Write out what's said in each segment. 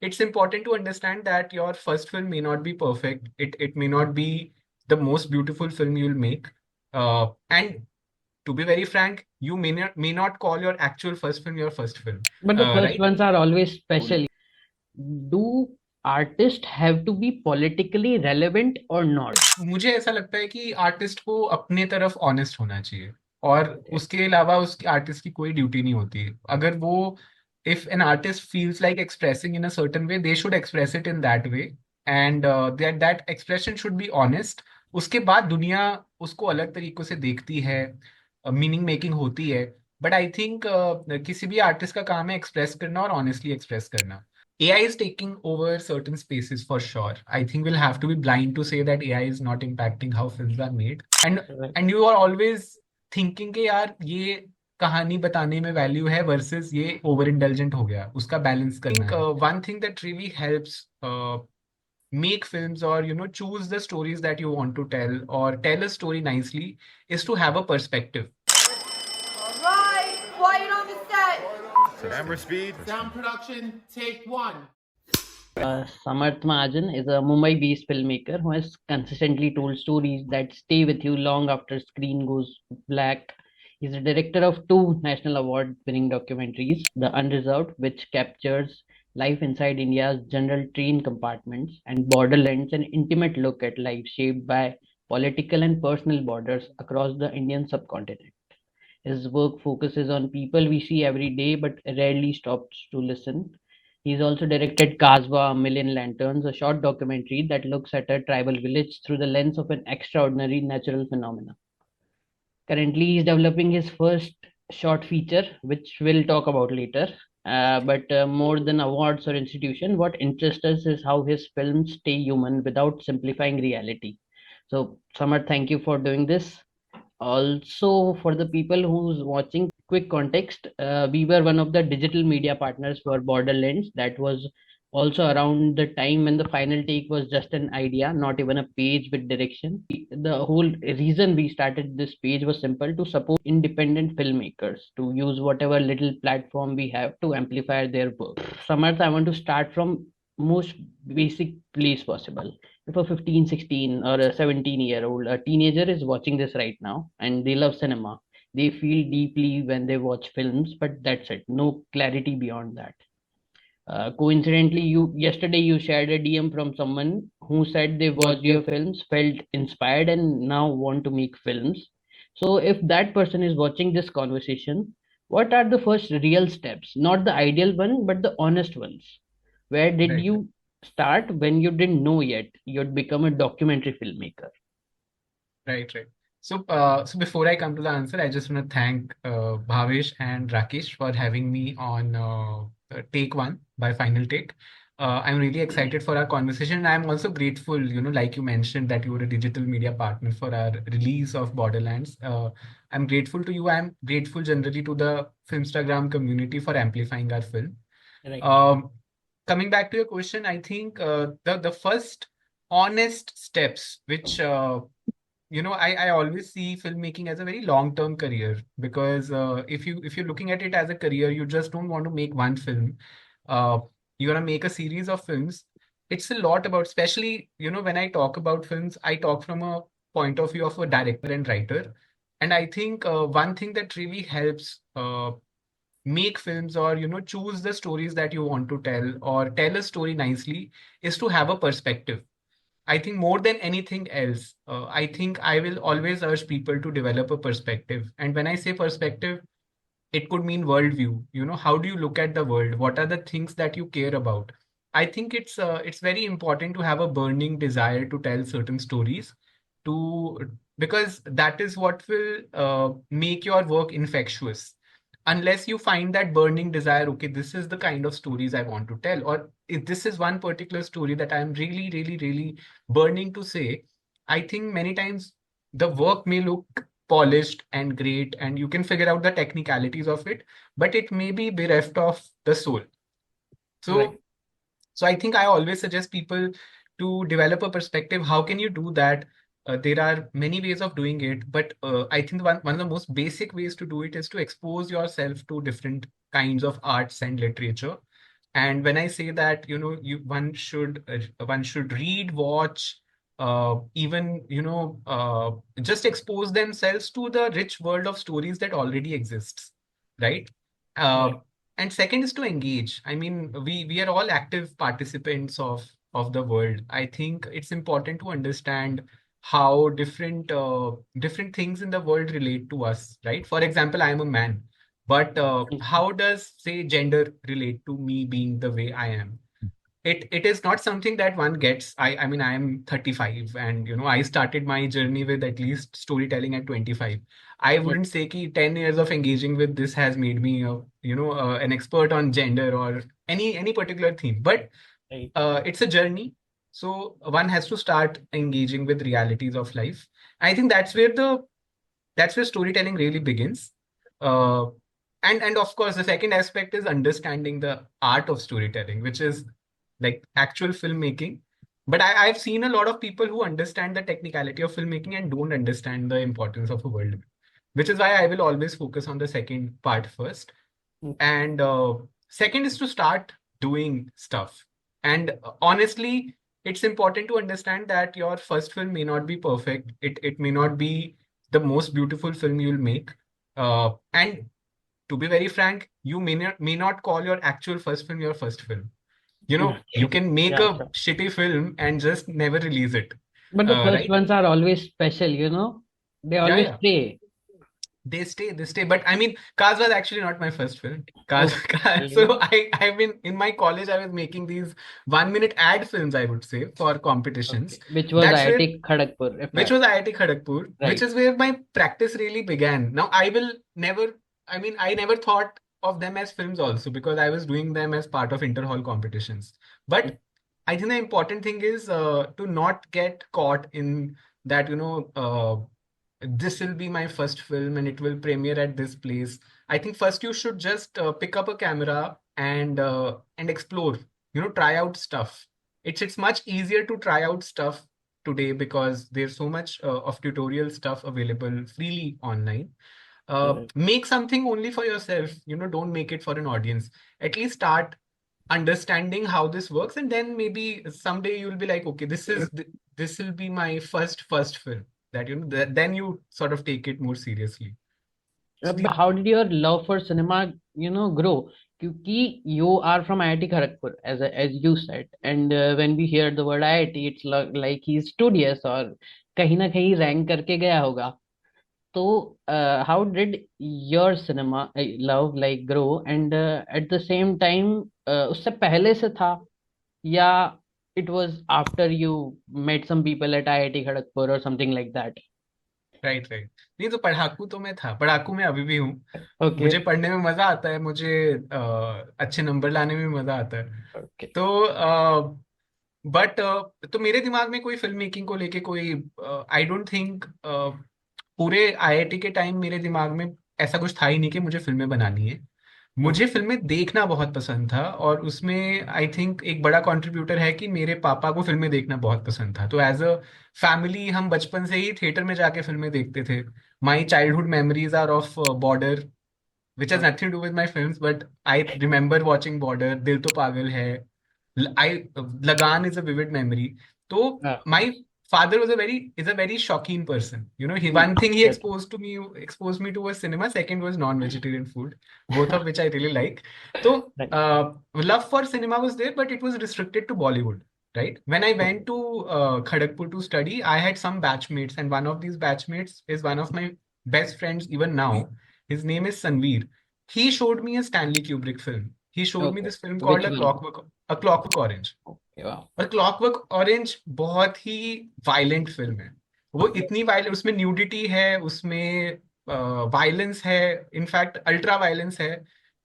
it's important to understand that your first film may not be perfect. It may not be the most beautiful film you'll make. And to be very frank, you may not call your actual first film your first film. But the first Right? ones are always special. Do artists have to be politically relevant or not? मुझे ऐसा लगता है कि artist को अपने तरफ honest होना चाहिए, और उसके अलावा उसके आर्टिस्ट की कोई ड्यूटी नहीं होती। अगर वो, if an artist feels like expressing in a certain way, they should express it in that way, and that expression should be honest. उसके बाद दुनिया उसको अलग तरीकों से देखती है, मीनिंग मेकिंग होती है। बट आई थिंक किसी भी आर्टिस्ट का काम है एक्सप्रेस करना और ऑनेस्टली एक्सप्रेस करना। AI is taking over certain spaces for sure. I think we'll have to be blind to say that AI is not impacting how films are made. And Right. and you are always thinking कि यार ये कहानी बताने में value है versus ये over intelligent हो गया, उसका बैलेंस करना है। One thing that really helps make films, or choose the stories that you want to tell or tell a story nicely, is to have a perspective. All right, quiet on the set. Camera speed. Sound production, take one. Samarth Mahajan is a Mumbai-based filmmaker who has consistently told stories that stay with you long after screen goes black. He's the director of two national award-winning documentaries, The Unreserved, which captures life inside India's general train compartments, and Borderlands, an intimate look at life shaped by political and personal borders across the Indian subcontinent. His work focuses on people we see every day but rarely stops to listen. He's also directed Kasbah, A Million Lanterns, a short documentary that looks at a tribal village through the lens of an extraordinary natural phenomena. Currently, he's developing his first short feature, which we'll talk about later. But more than awards or institution, what interests us is how his films stay human without simplifying reality. So, Samar, thank you for doing this. Also, for the people who's watching, quick context, we were one of the digital media partners for Borderlands. That was also around the time when the final take was just an idea, not even a page with direction. The whole reason we started this page was simple: to support independent filmmakers, to use whatever little platform we have to amplify their work. Samarth, I want to start from most basic place possible. If a 15, 16, or a 17-year-old, a teenager is watching this right now and they love cinema, they feel deeply when they watch films, but that's it. No clarity beyond that. Coincidentally, you yesterday you shared a DM from someone who said they watched your films, felt inspired, and now want to make films. So, if that person is watching this conversation, what are the first real steps? Not the ideal one, but the honest ones. Where did Right. you start when you didn't know yet you'd become a documentary filmmaker? Right, right. So before I come to the answer, I just want to thank Bhavesh and Rakesh for having me on Take One by Final Take. I'm really excited for our conversation. I'm also grateful, like you mentioned, that you were a digital media partner for our release of Borderlands. I'm grateful to you. I'm grateful generally to the Filmstagram community for amplifying our film. Right. Coming back to your question, I think the first honest steps, which I always see filmmaking as a very long-term career, because if you're looking at it as a career, you just don't want to make one film. Uh, you're gonna make a series of films. It's a lot about, especially when I talk about films, I talk from a point of view of a director and writer, and I think one thing that really helps make films, or choose the stories that you want to tell or tell a story nicely, is to have a perspective. I think more than anything else, I think I will always urge people to develop a perspective. And when I say perspective, it could mean worldview. How do you look at the world? What are the things that you care about? I think it's very important to have a burning desire to tell certain stories, to because that is what will make your work infectious. Unless you find that burning desire, okay, this is the kind of stories I want to tell, or if this is one particular story that I'm really, really, really burning to say, I think many times the work may look polished and great, and you can figure out the technicalities of it, but it may be bereft of the soul. So, Right. so I think I always suggest people to develop a perspective. How can you do that? There are many ways of doing it, but I think one of the most basic ways to do it is to expose yourself to different kinds of arts and literature. And when I say that, one should read, watch, even just expose themselves to the rich world of stories that already exists, right? Uh, Right. and second is to engage. I mean, we are all active participants of the world. I think it's important to understand how different things in the world relate to us, right? For example, I am a man. But Mhm. how does, say, gender relate to me being the way I am? It is not something that one gets. I mean, I am 35, and I started my journey with at least storytelling at 25. I Yeah. wouldn't say ki 10 years of engaging with this has made me an expert on gender or any particular theme. But Right. it's a journey. So one has to start engaging with realities of life. I think that's where storytelling really begins. Uh, and of course, the second aspect is understanding the art of storytelling, which is like actual filmmaking. But I've seen a lot of people who understand the technicality of filmmaking and don't understand the importance of a world, which is why I will always focus on the second part first. Okay. And second is to start doing stuff. And honestly, it's important to understand that your first film may not be perfect. It may not be the most beautiful film you'll make. And to be very frank, you may not call your actual first film your first film. You can make Yeah, a sure. shitty film and just never release it. But the first Right? ones are always special, you know? They Yeah, always yeah. stay. They stay. But I mean, Cars was actually not my first film. Cars, Okay. so I've been in my college, I was making these 1 minute ad films, I would say, for competitions. Okay. Which was That's where, IIT Kharagpur, if which I. was IIT Kharagpur, which Right. is where my practice really began. Now, I never thought of them as films also because I was doing them as part of inter-hall competitions. But I think the important thing is to not get caught in that, this will be my first film and it will premiere at this place. I think first you should just pick up a camera and explore, try out stuff. It's much easier to try out stuff today because there's so much of tutorial stuff available freely online. Right. Make something only for yourself, don't make it for an audience. At least start understanding how this works, and then maybe someday you'll be like, okay, this will be my first film, that then you sort of take it more seriously. So the But how did your love for cinema, grow? क्योंकि you are from IIT Kharagpur, as you said, and when we hear the word IIT, it's like he's studious और कहीं ना कहीं rank करके गया होगा. So, how did your cinema love like grow? And at the same time, उससे पहले से था या it was after you met some people at IIT Kharagpur or something like that? Right right. नहीं तो पढ़ाकू तो मैं था, पढ़ाकू मैं अभी भी हूँ। मुझे Okay. पढ़ने में मजा आता है, मुझे अच्छे नंबर लाने में मजा आता है। Okay. तो बट तो मेरे दिमाग में कोई फिल्म मेकिंग को लेके कोई, आई डोंट थिंक, पूरे आईआईटी के टाइम मेरे दिमाग में ऐसा कुछ था ही नहीं कि मुझे फिल्में बनानी है। मुझे Okay. फिल्में देखना बहुत पसंद था, और उसमें आई थिंक एक बड़ा कंट्रीब्यूटर है कि मेरे पापा को फिल्में देखना बहुत पसंद था। तो एज अ फैमिली हम बचपन से ही थिएटर में जाके फिल्में देखते थे। My childhood memories are of Border, which has Okay. nothing to do with my films, but I remember watching Border, Dil To Pagal Hai. Lagan is a vivid memory. So my father is a very shocking person. One thing he Good. exposed me to was cinema. Second was non-vegetarian food, both of which I really like. So Right. love for cinema was there, but it was restricted to Bollywood. Right. When I Okay. went to Kharagpur to study, I had some batchmates, and one of these batchmates is one of my best friends even now. His name is Sanveer. He showed me a Stanley Kubrick film. He showed me Okay. this film called Which A one? Clockwork Orange. Okay. Wow. और clockwork orange बहुत ही violent film है। वो इतनी violent, उसमें nudity है, उसमें violence है, in fact ultra violence है।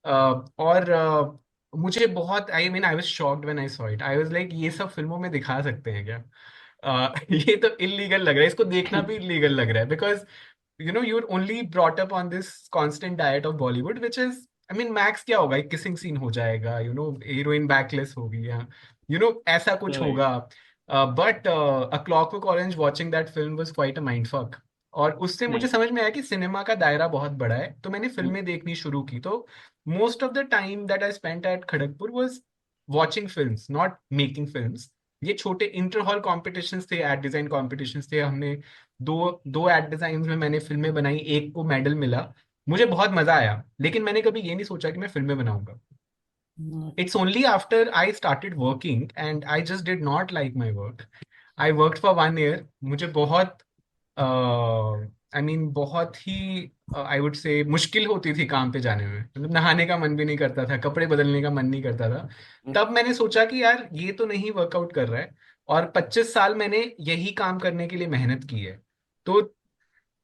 और मुझे बहुत, आई mean, I was shocked when I saw it. I was like, ये सब फिल्मों में दिखा सकते हैं क्या? ये तो इलीगल लग रहा है, इसको देखना भी इलीगल लग रहा है, because you're only brought up on this constant diet of Bollywood, which is, I mean, max क्या होगा, एक किसिंग सीन हो जाएगा, हीरोइन बैकलेस होगी, या ऐसा कुछ Right. होगा। But a clockwork orange, watching that film was quite a mindfuck. और उससे मुझे Nice. समझ में आया कि सिनेमा का दायरा बहुत बड़ा है, तो मैंने फिल्में देखनी शुरू की। तो most of the time that I spent at Kharagpur was watching films, not making films. ये छोटे इंटर हॉल कॉम्पिटिशन्स थे, एड डिजाइन कॉम्पिटिशन्स थे। हमने दो दो एड डिजाइन में मैंने फिल्में बनाई, एक को मेडल मिला, मुझे बहुत मजा आया। लेकिन मैंने कभी ये नहीं सोचा कि मैं फिल्में बनाऊंगा। It's only after I started working and I just did not like my work. I worked for 1 year. मुझे बहुत बहुत ही आई वुड से मुश्किल होती थी काम पे जाने में। मतलब नहाने का मन भी नहीं करता था, कपड़े बदलने का मन नहीं करता था। तब मैंने सोचा कि यार ये तो नहीं वर्कआउट कर रहा है, और 25 साल मैंने यही काम करने के लिए मेहनत की है। तो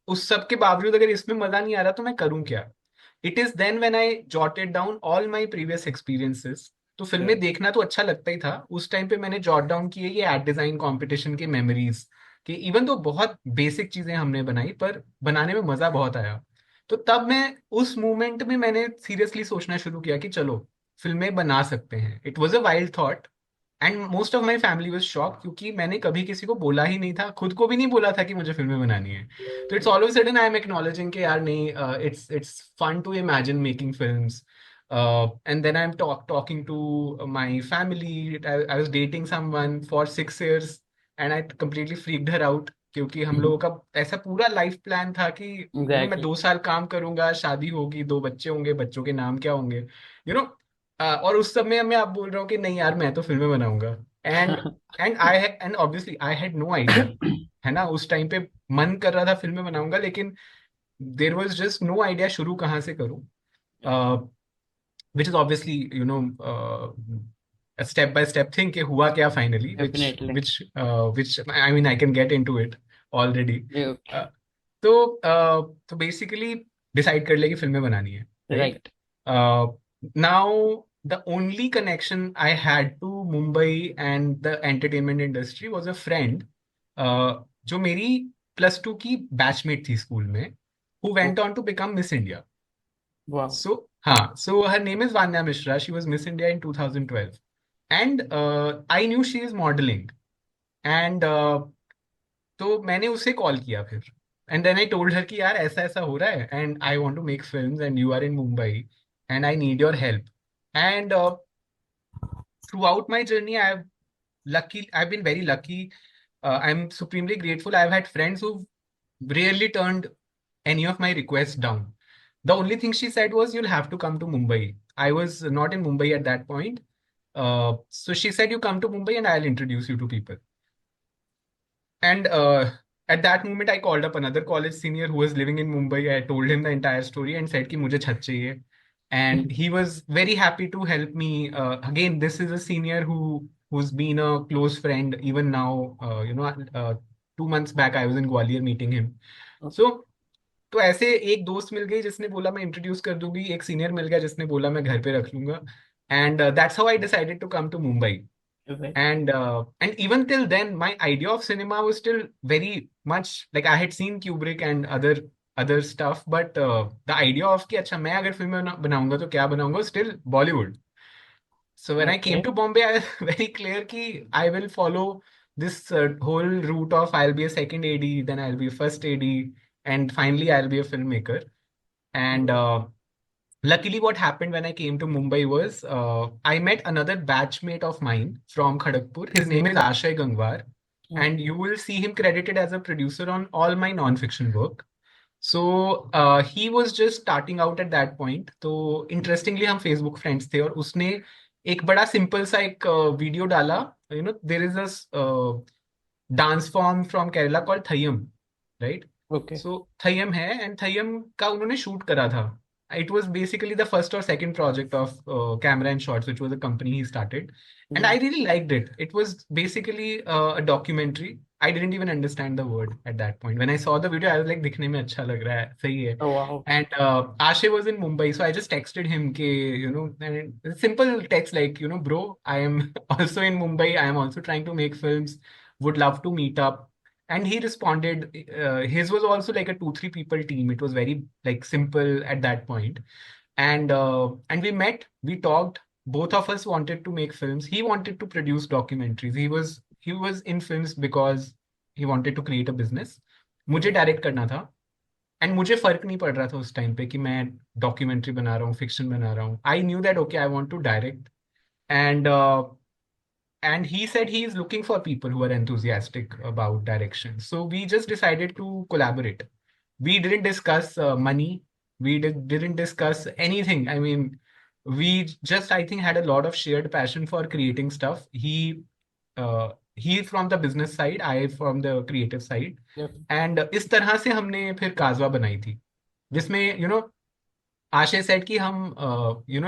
उस सब के बावजूद अगर इसमें मजा नहीं आ रहा तो मैं करूं क्या? It is then when I jotted down all my previous experiences. तो फिल्में देखना तो अच्छा लगता ही था उस टाइम पे। मैंने जॉट डाउन किए ये एड डिजाइन कंपटीशन की मेमोरीज, कि इवन तो बहुत बेसिक चीजें हमने बनाई पर बनाने में मजा बहुत आया। तो तब मैं उस मोमेंट में मैंने सीरियसली सोचना शुरू किया कि चलो फिल्में बना सकते हैं। It was a wild thought and most of my family was shock, क्योंकि मैंने कभी किसी को बोला ही नहीं था, खुद को भी नहीं बोला था कि मुझे फिल्में बनानी है। तो it's all of sudden I am acknowledging कि यार नहीं, it's fun to imagine making films. And then I am talking to my family. I was dating someone for 6 years and I completely freaked her out, क्योंकि हम लोगों का ऐसा पूरा life plan था कि मैं एग्जैक्टली। 2 साल काम करूंगा, शादी होगी, 2 बच्चे होंगे, बच्चों के नाम क्या होंगे, यू नो। और उस समय मैं आप बोल रहा हूँ कि नहीं यार मैं तो फिल्में बनाऊंगा। And and obviously I had no idea, है ना। उस टाइम पे मन कर रहा था फिल्में बनाऊंगा, लेकिन there was just no idea शुरू कहाँ से करूँ। Which is obviously step by step thing कि हुआ क्या finally, which definitely. Which which I mean I can get into it already. तो बेसिकली डिसाइड कर लिया कि फिल्में बनानी है, right. Right. Now, the only connection I had to Mumbai and the entertainment industry was a friend, जो मेरी +2 की बैचमेट थी स्कूल में, who went on to become Miss India. वाह। So her name is Vanya Mishra. She was Miss India in 2012. And I knew she is modeling. And तो मैंने उसे call किया फिर, and then I told her कि यार ऐसा ऐसा हो रहा है and I want to make films and you are in Mumbai and I need your help. And throughout my journey I've been very lucky. I'm supremely grateful. I've had friends who've rarely turned any of my requests down. The only thing she said was, you'll have to come to Mumbai. I was not in Mumbai at that point. So she said, you come to Mumbai and I'll introduce you to people. And at that moment, I called up another college senior who was living in Mumbai. I told him the entire story and said कि मुझे छत चाहिए. And he was very happy to help me. Again, this is a senior who's been a close friend even now. 2 months back, I was in Gwalior meeting him. So तो ऐसे एक दोस्त मिल गई जिसने बोला मैं इंट्रोड्यूस कर दूंगी, एक सीनियर मिल गया जिसने बोला मैं घर पे रख लूंगा. And that's how I decided to come to Mumbai. And even till then my idea of cinema was still very much like I had seen Kubrick and other stuff, but the idea of कि अच्छा मैं अगर film बनाऊंगा तो क्या बनाऊंगा, still Bollywood. So when I came to Bombay, I was very clear कि I will follow this whole route of I'll be a second AD, then I'll be a first AD, and finally I'll be a filmmaker. And luckily, what happened when I came to Mumbai was I met another batchmate of mine from Kharagpur. His name is Ashay Gangwar, and you will see him credited as a producer on all my non-fiction work. So he was just starting out at that point. तो interestingly हम Facebook friends थे, और उसने एक बड़ा simple सा एक video डाला. There is a dance form from Kerala called Thayyam, right? Okay. So Thayyam है, and Thayyam का उन्होंने shoot करा था. It was basically the first or second project of Camera and Shots, which was a company he started. And I really liked it. It was basically a documentary. I didn't even understand the word at that point. When I saw the video, I was like, दिखने में अच्छा लग रहा है, सही है. वाह। And Ashay was in Mumbai, so I just texted him, and a simple text like, bro, I am also in Mumbai. I am also trying to make films. Would love to meet up. And he responded. His was also like a 2-3 people team. It was very like simple at that point. And we met, we talked. Both of us wanted to make films. He wanted to produce documentaries. He was in films because he wanted to create a business. मुझे direct करना था. And मुझे फर्क नहीं पड़ रहा था उस टाइम पे कि मैं डॉक्यूमेंट्री बना रहा हूँ, फिक्शन बना रहा हूँ. I knew that okay I want to direct. and he said he is looking for people who are enthusiastic about direction. So we just decided to collaborate. We didn't discuss money. Didn't discuss anything. I mean, we just, I think, had a lot of shared passion for creating stuff. He from the business side, I from the creative side. Yes. And इस तरह से हमने फिर काजवा बनाई थी, जिसमें Ashay said कि हम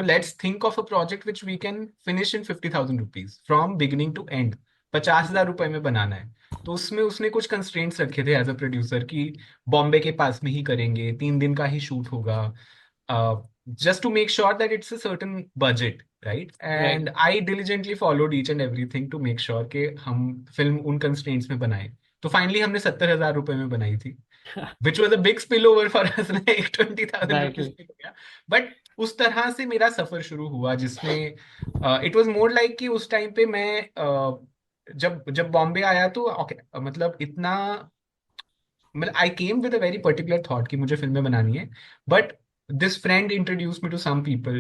let's think of a project which we can finish in 50,000 rupees from beginning to end. 50,000 रुपए में बनाना है. तो उसमें उसने कुछ कंस्ट्रेंट्स रखे थे एज अ प्रोड्यूसर कि बॉम्बे के पास में ही करेंगे, 3 दिन का ही शूट होगा, just to make sure that it's a certain budget, right? And I diligently followed each and everything to make sure कि हम फिल्म उन कंस्ट्रेंट्स में बनाए. तो फाइनली हमने 70,000 रुपए में बनाई थी, which was a big spillover for us, like 20,000 rupees Exactly. हो गया. But उस तरह से मेरा सफर शुरू हुआ, जिसमें it was more like कि उस टाइम पे मैं जब बॉम्बे आया तो मतलब इतना, मतलब I came with a very particular thought कि मुझे फिल्में बनानी है. But this friend introduce me to some people.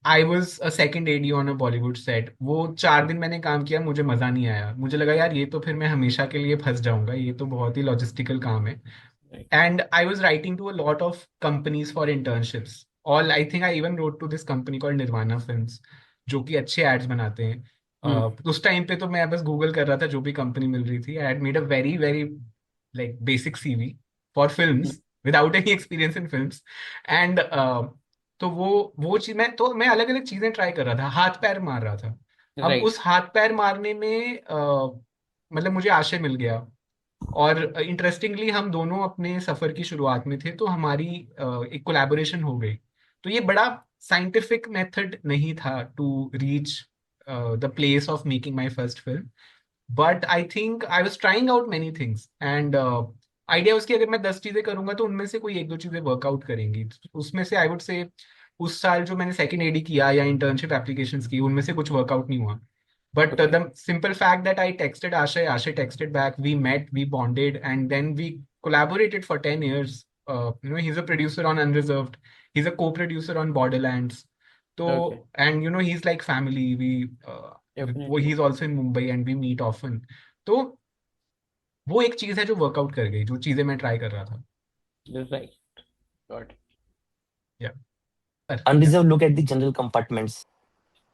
I was a second AD on a Bollywood set. वो 4 दिन मैंने काम किया, मुझे मजा नहीं आया. मुझे लगा यार ये तो फिर मैं हमेशा के लिए फंस जाऊंगा, ये तो बहुत ही लॉजिस्टिकल काम है. Right. And I was writing to a lot of companies for internships. All, I think I even wrote to this company called Nirvana Films, जो कि अच्छे एड्स बनाते हैं. उस टाइम पे तो मैं बस गूगल कर रहा था जो भी कंपनी मिल रही थी. I had made a very very like basic CV for films without any experience in films. And तो वो चीज मैं अलग अलग चीजें ट्राई कर रहा था, हाथ पैर मार रहा था. अब Right. उस हाथ पैर मारने में मतलब मुझे आशय मिल गया. और इंटरेस्टिंगली हम दोनों अपने सफर की शुरुआत में थे, तो हमारी एक कोलैबोरेशन हो गई. तो ये बड़ा साइंटिफिक मेथड नहीं था to reach the place of making my first film. But I think I was trying out many things. And idea उसकी, अगर मैं 10 चीजें करूंगा तो उनमें से कोई 1-2 चीजें वर्कआउट करेंगी. उसमें से आई वुड से उस साल जो मैंने सेकेंड एडी किया या इंटर्नशिप एप्लीकेशंस की, उनमें से कुछ वर्कआउट नहीं हुआ. But Okay. the simple fact that I texted Ashay texted back, we met, we bonded, and then we collaborated for 10 years. He's a producer on Unreserved. He's a co-producer on Borderlands. So, Okay. and he's like family. Definitely. He's also in Mumbai and we meet often. तो वो एक चीज है जो workout कर गई, जो चीजें मैं ट्राई कर रहा था. Right. Got it. Yeah. Unreserved look at the general compartments.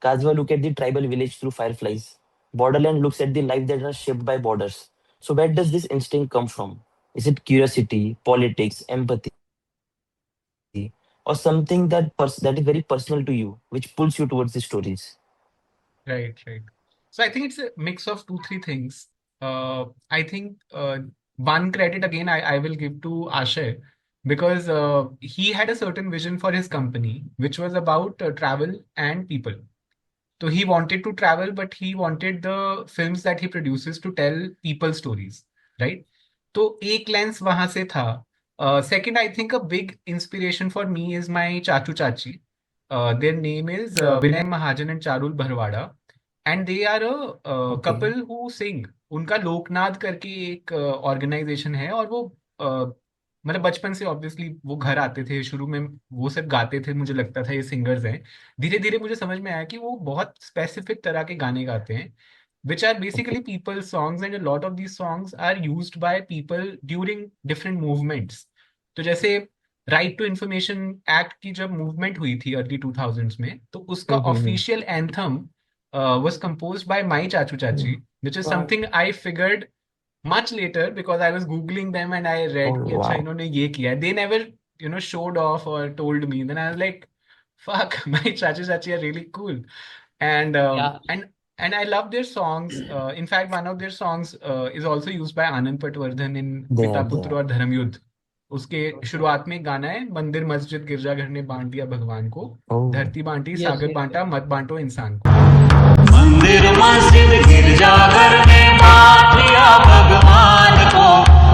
Kaswa look at the tribal village through fireflies. Borderland looks at the life that are shaped by borders. So where does this instinct come from? Is it curiosity, politics, empathy, or something that is very personal to you, which pulls you towards the stories? Right. So I think it's a mix of 2-3 things. I think one credit again I will give to Ashay, because he had a certain vision for his company, which was about travel and people. So he wanted to travel, but he wanted the films that he produces to tell people stories, right? तो एक lens वहां से था. Second, I think a big inspiration for me is my चाचू चाची. Their name is Vinay Mahajan and Charul Bharwada, and they are a Okay. couple who sing. उनका लोकनाद करके एक ऑर्गेनाइजेशन है, और वो मतलब बचपन से ऑब्वियसली वो घर आते थे, शुरू में वो सब गाते थे, मुझे लगता था ये सिंगर्स हैं. धीरे धीरे मुझे समझ में आया कि वो बहुत स्पेसिफिक तरह के गाने गाते हैं, which are basically people songs, and a lot of these songs are used by people during different movements. तो जैसे राइट टू इंफॉर्मेशन एक्ट की जब मूवमेंट हुई थी अर्ली 2000s में, तो उसका official anthem was composed by my chachu chachi, which is Wow. something I figured much later because I was googling them and I read Oh, कि अच्छा wow. इन्होंने ये किया है. They never showed off or told me. Then I was like, fuck, my chachu chachi are really cool. And Yeah. and I love their songs. In fact, one of their songs is also used by Anand Patwardhan in They पिता are पुत्र there. और धर्म युद्ध. उसके शुरुआत में एक गाना है, मंदिर मस्जिद गिरजाघर ने बांट दिया भगवान को, Oh. धरती बांटी Yes, सागर yes, बांटा, yes. मत बांटो इंसान को. मंदिर मस्जिद गिरजाघर ने बांट दिया भगवान को,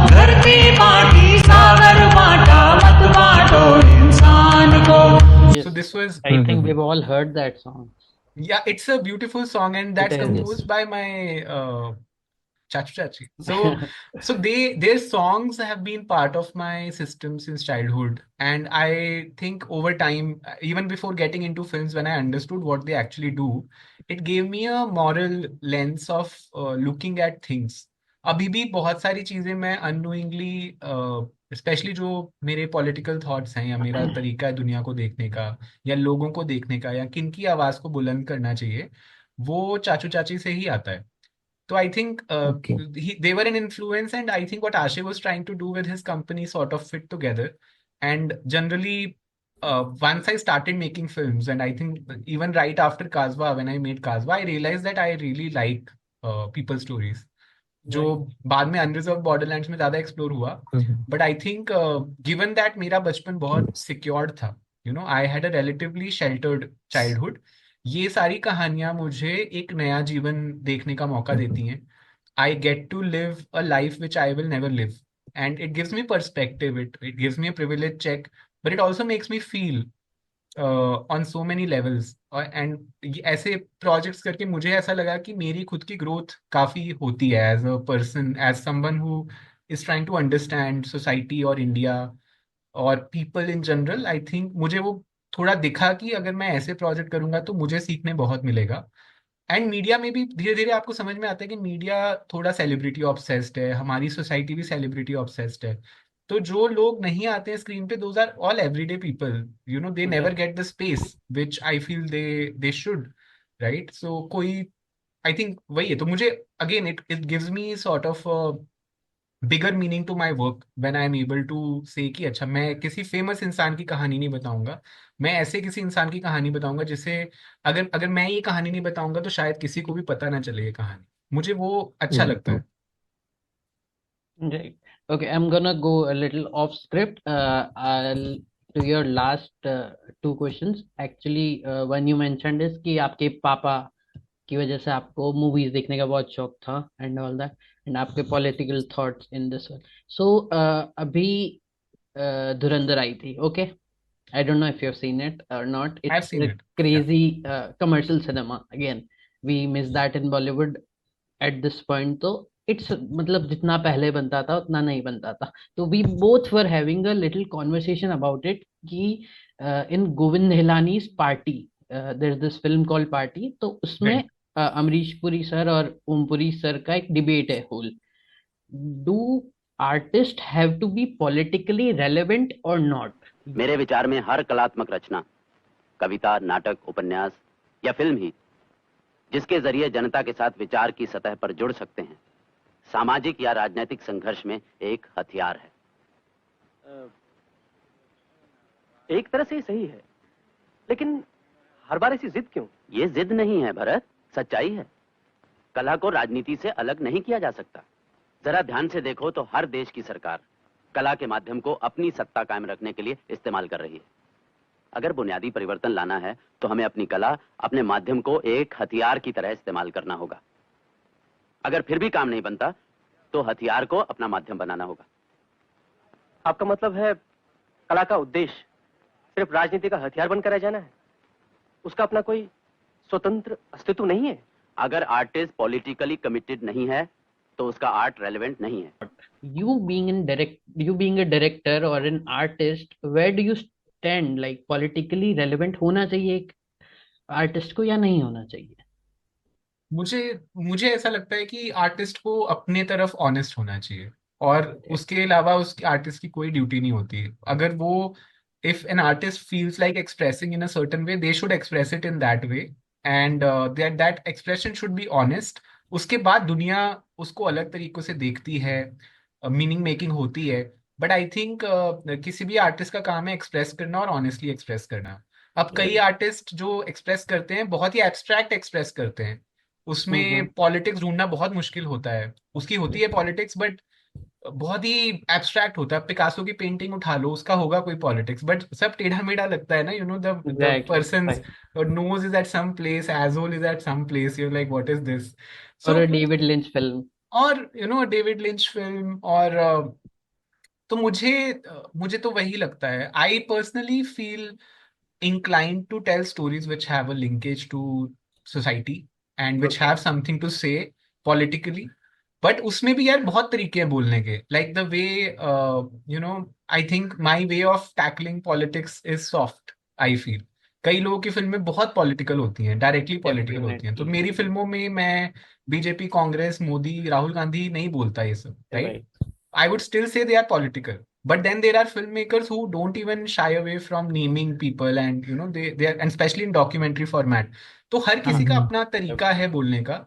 धरती बांटी सागर बांटा, मत बांटो इंसान को. Yes. So this was, I think we've all heard that song. yeah, it's a beautiful song, and that's It is. composed Yes. by my Chachu Chachi. So their songs have been part of my system since childhood, and I think over time, even before getting into films, when I understood what they actually do, it gave me a moral lens of looking at things. अभी भी बहुत सारी चीजें मैं unknowingly, specially जो मेरे political thoughts हैं या मेरा तरीका है दुनिया को देखने का या लोगों को देखने का या किन की आवाज को बुलंद करना चाहिए, वो चाचू चाची से ही आता है. So I think Okay. they were an influence, and I think what Ashay was trying to do with his company sort of fit together. And generally, once I started making films, and I think even right after Kaswa, when I made Kaswa, I realized that I really like people's stories. जो Right. बाद में unreserved Borderlands में ज्यादा explore हुआ, but I think given that मेरा बचपन बहुत Yes. Secured था, I had a relatively sheltered childhood, ये सारी कहानियां मुझे एक नया जीवन देखने का मौका देती हैं. I get to live a life which I will never live, and it gives me perspective, it gives me a privilege check, but it also makes me feel on so many levels. And ऐसे projects करके मुझे ऐसा लगा कि मेरी खुद की growth काफी होती है as a person, as someone who is trying to understand society और इंडिया और people in general. I think मुझे वो थोड़ा दिखा कि अगर मैं ऐसे प्रोजेक्ट करूंगा तो मुझे सीखने बहुत मिलेगा. एंड मीडिया में भी धीरे धीरे आपको समझ में आता है कि मीडिया थोड़ा सेलिब्रिटी ऑब्सेस्ड है, हमारी सोसाइटी भी सेलिब्रिटी ऑब्सेस्ड है. तो जो लोग नहीं आते हैं स्क्रीन पे, those are all everyday people, they never Right. Get the space which I feel they should, right. So कोई, आई थिंक वही है. तो मुझे again it it gives me sort of bigger meaning to my work when I am able to say कि अच्छा, मैं किसी famous इंसान की कहानी नहीं बताऊंगा, मैं ऐसे किसी इंसान की कहानी बताऊंगा जिसे, अगर अगर मैं ये कहानी नहीं बताऊंगा तो शायद किसी को भी पता ना चले ये कहानी. मुझे वो अच्छा लगता है. Right. Okay, I'm gonna go a little off script. I'll to your last two questions. Actually, when you mentioned is कि आपके पापा की वजह से आपको मूवीज देखने का बहुत शौक था एंड ऑल दैट, एंड आपके political thoughts in this one. So अभी धुरंधर आई थी. Okay, I don't know if you've seen it or not. I have It's seen a it. crazy commercial cinema. Again, we miss that in Bollywood at this point. तो it's मतलब जितना पहले बनता था उतना नहीं बनता था. तो we both were having a little conversation about it कि in Govind Nihalani's Party, there's this film called Party. तो उसमें राइट. अमरीश पुरी सर और ओम पुरी सर का एक डिबेट है whole. Do artists have to be politically relevant or not? मेरे विचार में हर कलात्मक रचना, कविता, नाटक, उपन्यास या फिल्म ही जिसके जरिए जनता के साथ विचार की सतह पर जुड़ सकते हैं, सामाजिक या राजनीतिक संघर्ष में एक हथियार है. एक तरह से ये सही है, लेकिन हर बार ऐसी जिद क्यों? ये जिद नहीं है भरत, सच्चाई है. कला को राजनीति से अलग नहीं किया जा सकता. जरा ध्यान से देखो तो हर देश की सरकार कला के माध्यम को अपनी सत्ता कायम रखने के लिए इस्तेमाल कर रही है. अगर बुनियादी परिवर्तन लाना है तो हमें अपनी कला, अपने माध्यम को एक हथियार की तरह इस्तेमाल करना होगा. अगर फिर भी काम नहीं बनता तो हथियार को अपना माध्यम बनाना होगा. आपका मतलब है कला का उद्देश्य सिर्फ राजनीति का हथियार बनकर रह जाना है? उसका अपना कोई स्वतंत्र अस्तित्व नहीं है? अगर आर्टिस्ट पॉलिटिकली कमिटेड नहीं है तो उसका आर्ट रेलेवेंट नहीं है. You being a director or an artist, where do you stand? Like politically relevant होना चाहिए एक आर्टिस्ट को या नहीं होना चाहिए? मुझे मुझे ऐसा लगता है कि आर्टिस्ट को अपने तरफ ऑनेस्ट होना चाहिए, और उसके अलावा उसके आर्टिस्ट की कोई ड्यूटी नहीं होती. अगर वो, if an artist feels like expressing in a certain way, they should express it in that way, and that expression should be honest. उसके बाद दुनिया उसको अलग तरीकों से देखती है, मीनिंग मेकिंग होती है. बट आई थिंक किसी भी आर्टिस्ट का काम है एक्सप्रेस करना और ऑनेस्टली एक्सप्रेस करना. अब कई आर्टिस्ट जो एक्सप्रेस करते हैं बहुत ही एब्स्ट्रैक्ट एक्सप्रेस करते हैं, उसमें पॉलिटिक्स ढूंढना बहुत मुश्किल होता है. उसकी होती है पॉलिटिक्स, बट बहुत ही एब्स्ट्रैक्ट होता है. पिकासो की पेंटिंग उठा लो, उसका होगा कोई पॉलिटिक्स, बट सब टेढ़ा मेढ़ा लगता है ना. The Exactly. Persons Right. Nose is at some place, asshole is at some place, you like what is this. Or so, a David Lynch film. और डेविड लिंच फिल्म, और तो मुझे तो वही लगता है. I personally feel inclined to tell stories which have a linkage to society and which Okay. have something to say politically. But उसमें भी यार बहुत तरीके हैं बोलने के, like the way, you know, I think my way of tackling politics is soft, I feel. कई लोगों की फिल्में बहुत पॉलिटिकल होती हैं, डायरेक्टली पॉलिटिकल होती हैं, तो Definitely. मेरी फिल्मों में मैं बीजेपी, कांग्रेस, मोदी, राहुल गांधी नहीं बोलता ये सब, right? Right. I would still say they are political, but then there are filmmakers who don't even shy away from naming people, and you know they are, and especially in documentary format. तो हर किसी का Mhm. अपना तरीका है Definitely. बोलने का,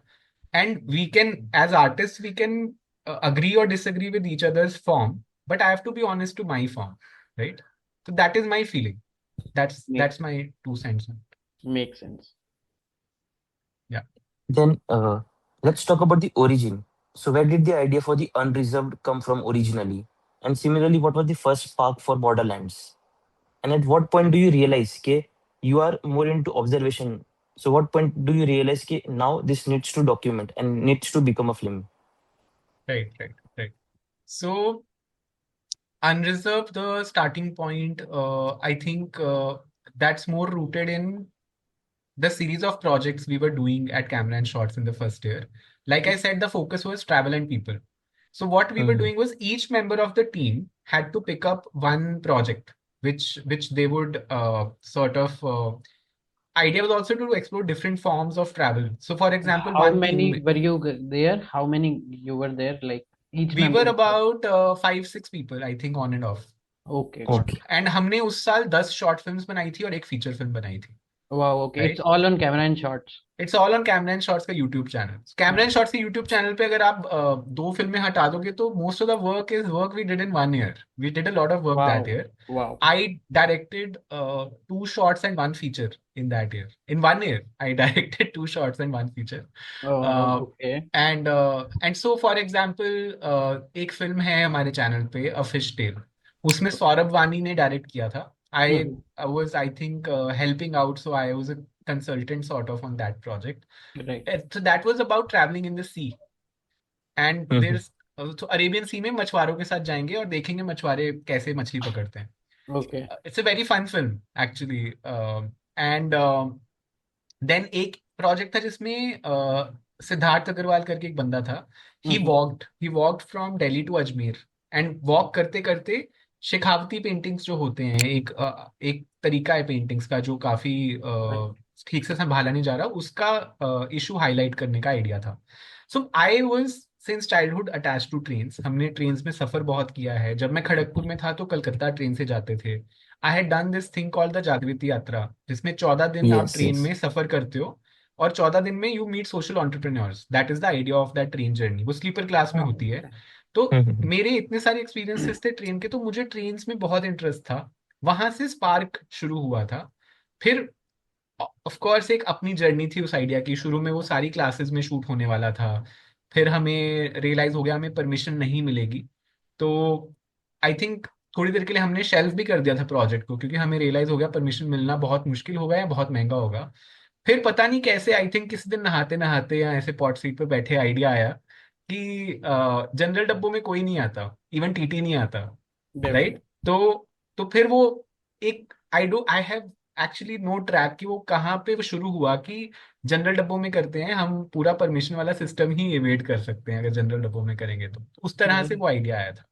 and we can, as artists, we can agree or disagree with each other's form, but I have to be honest to my form, right? So that is my feeling. Make, That's my 2 cents on it. makes sense. Yeah. Then let's talk about the origin. So where did the idea for the unreserved come from originally? And similarly, what was the first spark for Borderlands? And at what point do you realize that you are more into observation? So what point do you realize that now this needs to document and needs to become a film? Right, right, right. So unreserved, the starting point, I think that's more rooted in the series of projects we were doing at Camera and Shots in the first year. Like I said, the focus was travel and people. So what we were Mhm. doing was each member of the team had to pick up one project, which they would sort of. Idea was also to explore different forms of travel. So, for example, How one many team, were you there? How many you were there? Like each we were member. about 5, 6 people, I think, on and off. Okay, got Okay. it. And हमने उस साल 10 short films बनाई थी और एक feature film बनाई थी, Wow, okay. It's right? all on camera and shots. It's all on camera and shots का YouTube channel. Camera and shots के यूट्यूब चैनल पे अगर आप 2 फिल्में हटा दोगे तो most of the work is work we did in 1 year। We did a lot of work that Wow, year. wow. I directed 2 shorts and 1 feature in that year. In 1 year, I directed 2 shorts and 1 feature. Uh, Okay. and so, for example, एक film है हमारे channel पे, a fish tail, उसमें सौरभ वानी ने direct किया था। Mm-hmm. I was, I think, helping out, so I was a consultant sort of on that project. Right. So that was about traveling in the sea, and Mhm. there's तो Arabian सी में मछुआरों के साथ जाएंगे और देखेंगे मछुआरे कैसे मछली पकड़ते हैं। Okay. It's a very fun film actually, and then एक प्रोजेक्ट था जिसमें सिद्धार्थ अग्रवाल करके एक बंदा था। He Mm-hmm. Walked he walked from Delhi to Ajmer, and walk करते करते शेखावती पेंटिंग्स जो होते हैं, एक तरीका है पेंटिंग्स का जो काफी Right. ठीक से संभाला नहीं जा रहा, उसका इशू हाईलाइट करने का आइडिया था। So I was since childhood attach to trains. हमने ट्रेन्स में सफर बहुत किया है। जब मैं खड़गपुर में था तो कलकत्ता ट्रेन से जाते थे। I had done this thing called the जागृति यात्रा, जिसमें 14 दिन आप Yes, ट्रेन yes. में सफर करते हो और 14 दिन में you meet social entrepreneurs. That is the idea of that train journey. वो स्लीपर क्लास में Oh, होती है। okay. तो Mhm. मेरे इतने सारे एक्सपीरियंसेस थे ट्रेन के, तो मुझे ट्रेन्स में बहुत इंटरेस्ट था। वहां से स्पार्क शुरू हुआ था। फिर ऑफ कोर्स एक अपनी जर्नी थी उस आइडिया की। शुरू में वो सारी क्लासेस में शूट होने वाला था, फिर हमें रियलाइज हो गया हमें परमिशन नहीं मिलेगी, तो आई थिंक थोड़ी देर के लिए हमने शेल्फ भी कर दिया था प्रोजेक्ट को, क्योंकि हमें रियलाइज हो गया परमिशन मिलना बहुत मुश्किल होगा या बहुत महंगा होगा। फिर पता नहीं कैसे, आई थिंक किसी दिन नहाते नहाते या ऐसे पॉट सीट पे बैठे आइडिया आया कि जनरल डब्बों में कोई नहीं आता, इवन टीटी नहीं आता, Definitely. राइट? तो फिर वो एक I have actually no track कि वो कहाँ पे वो शुरू हुआ कि जनरल डब्बों में करते हैं हम, पूरा परमिशन वाला सिस्टम ही एवेड कर सकते हैं अगर जनरल डब्बों में करेंगे तो उस तरह से Right. वो आइडिया आया था।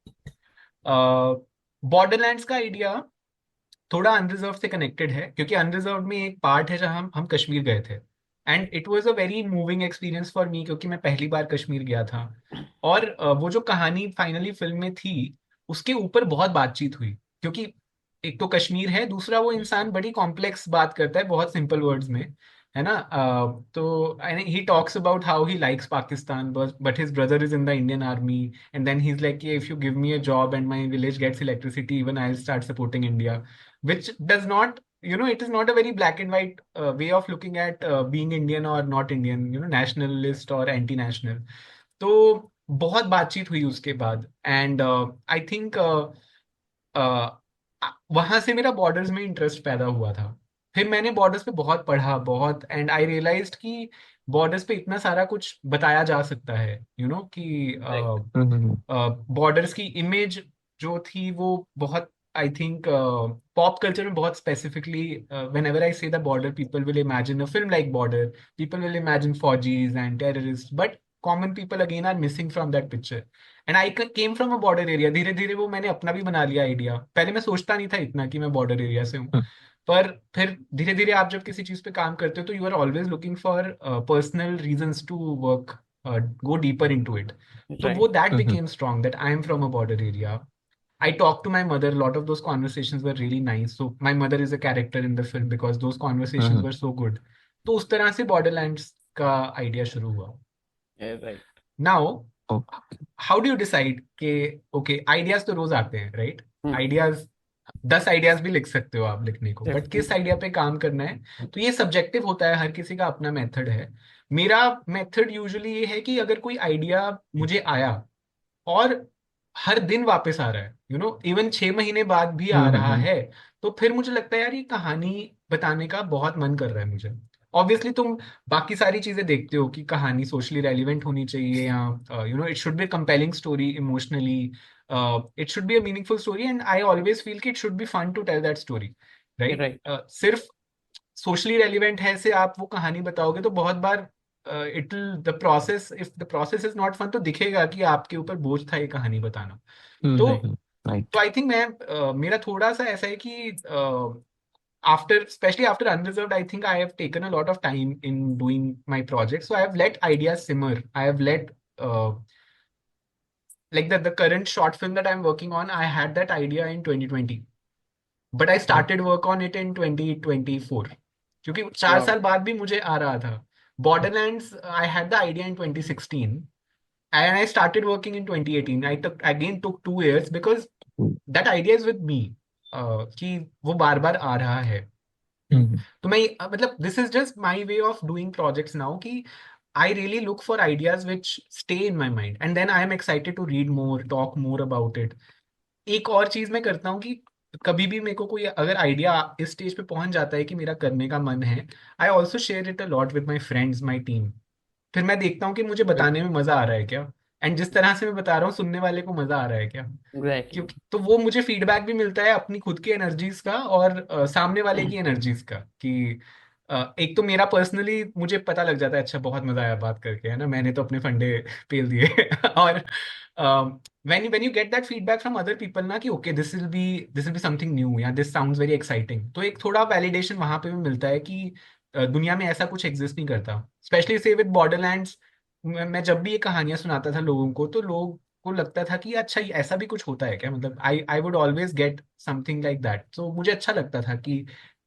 बॉर्डरलैंड्स का आइडिया थोड़ा अनरिजर्व से कनेक्टेड है, क्योंकि अनरिजर्व में एक पार्ट है जहां हम कश्मीर गए थे, and it was a very moving experience for me, क्योंकि मैं पहली बार कश्मीर गया था। और वो जो कहानी फाइनली फिल्म में थी उसके ऊपर बहुत बातचीत हुई, क्योंकि एक तो कश्मीर है, दूसरा वो इंसान बड़ी कॉम्प्लेक्स बात करता है बहुत सिंपल वर्ड्स में, है ना? तो he talks about how he likes Pakistan but his brother is in the Indian army, and then he is like if you give me a job and my village gets electricity even I will start supporting India, which does not, it is not a very black and white way of looking at being Indian or not Indian, nationalist or anti-national। तो बहुत बातचीत हुई उसके बाद, and I think वहां से मेरा borders में इंटरेस्ट पैदा हुआ था। फिर मैंने बॉर्डर्स पे बहुत पढ़ा बहुत, एंड आई रियलाइज्ड कि बॉर्डर्स पे इतना सारा कुछ बताया जा सकता है, कि Right. Mhm. बॉर्डर्स की इमेज जो थी वो बहुत, आई थिंक पॉप कल्चर में बहुत specifically, when ever I say the border people will imagine a film like Border, people will imagine फौजीज and terrorist, but common people again are missing from that picture. And I came from a border area. धीरे धीरे वो मैंने अपना भी बना लिया idea. पहले मैं सोचता नहीं था इतना कि मैं बॉर्डर एरिया से हूँ. पर फिर धीरे धीरे आप जब किसी चीज पे काम करते हो तो you are always looking for personal reasons to work, go deeper into it. So Right. वो that became strong, that I am from a border area. I talked to my mother. A lot of those conversations were really nice. So my mother is a character in the film because those conversations were so good. तो उस तरह से Borderlands का idea शुरू हुआ. Yeah, right. Now, Oh. how do you decide कि okay, ideas तो रोज आते हैं, right? Hmm. Ideas 10 आइडियाज भी लिख सकते हो आप लिखने को, बट किस आइडिया पे काम करना है तो ये सब्जेक्टिव होता है. हर किसी का अपना मेथड है. मेरा मेथड यूजुअली ये है कि अगर कोई आइडिया मुझे आया और हर दिन वापस आ रहा है, इवन 6 महीने बाद भी आ रहा है, तो फिर मुझे लगता है यार ये कहानी बताने का बहुत मन कर रहा है मुझे. ऑब्वियसली तुम बाकी सारी चीजें देखते हो कि कहानी सोशली रेलिवेंट होनी चाहिए, या it should be compelling story emotionally, it should be a meaningful story, and I always feel कि it should be fun to tell that story, right? Right. सिर्फ socially relevant है से आप वो कहानी बताओगे तो बहुत बार it will the process, if the process is not fun, तो दिखेगा कि आपके ऊपर बोझ था ये कहानी बताना. तो Right. तो आई थिंक मैं मेरा थोड़ा सा ऐसा है कि after, especially after Unreserved, I think I have taken a lot of time in doing my project. So I have let ideas simmer. I have let like the current short film that I'm working on, I had that idea in 2020, but I started work on it in 2024. क्योंकि 4 साल बाद भी मुझे आ रहा था. Borderlands, I had the idea in 2016, and I started working in 2018. I took 2 years because that idea is with me. कि वो बार बार आ रहा है. तो मैं मतलब this is just my way of doing projects now कि I really look for ideas which stay in my mind, and then I am excited to read more, talk more about it. एक और चीज मैं करता हूँ कि कभी भी मेरे को कोई अगर आइडिया इस स्टेज पे पहुंच जाता है कि मेरा करने का मन है, I also share it a lot with my friends, my team. फिर मैं देखता हूँ कि मुझे बताने में मजा आ रहा है क्या, एंड जिस तरह से मैं बता रहा हूँ सुनने वाले को मजा आ रहा है क्या. Exactly. क्योंकि तो वो मुझे फीडबैक भी मिलता है अपनी खुद की एनर्जीज का और सामने वाले की एनर्जीज का कि एक तो मेरा पर्सनली मुझे पता लग जाता है अच्छा बहुत मजा आया बात करके, है ना, मैंने तो अपने फंडे पेल दिए. और when you get that feedback from other people ना कि okay this will be something new या this sounds very exciting, तो एक थोड़ा वैलिडेशन वहां पे भी मिलता है कि दुनिया में ऐसा कुछ एग्जिस्ट नहीं करता. स्पेशली से विद बॉर्डरलैंड्स, मैं जब भी ये कहानियां सुनाता था लोगों को तो लोग को लगता था कि अच्छा ये ऐसा भी कुछ होता है क्या, मतलब I would always get something like that. तो मुझे अच्छा लगता था कि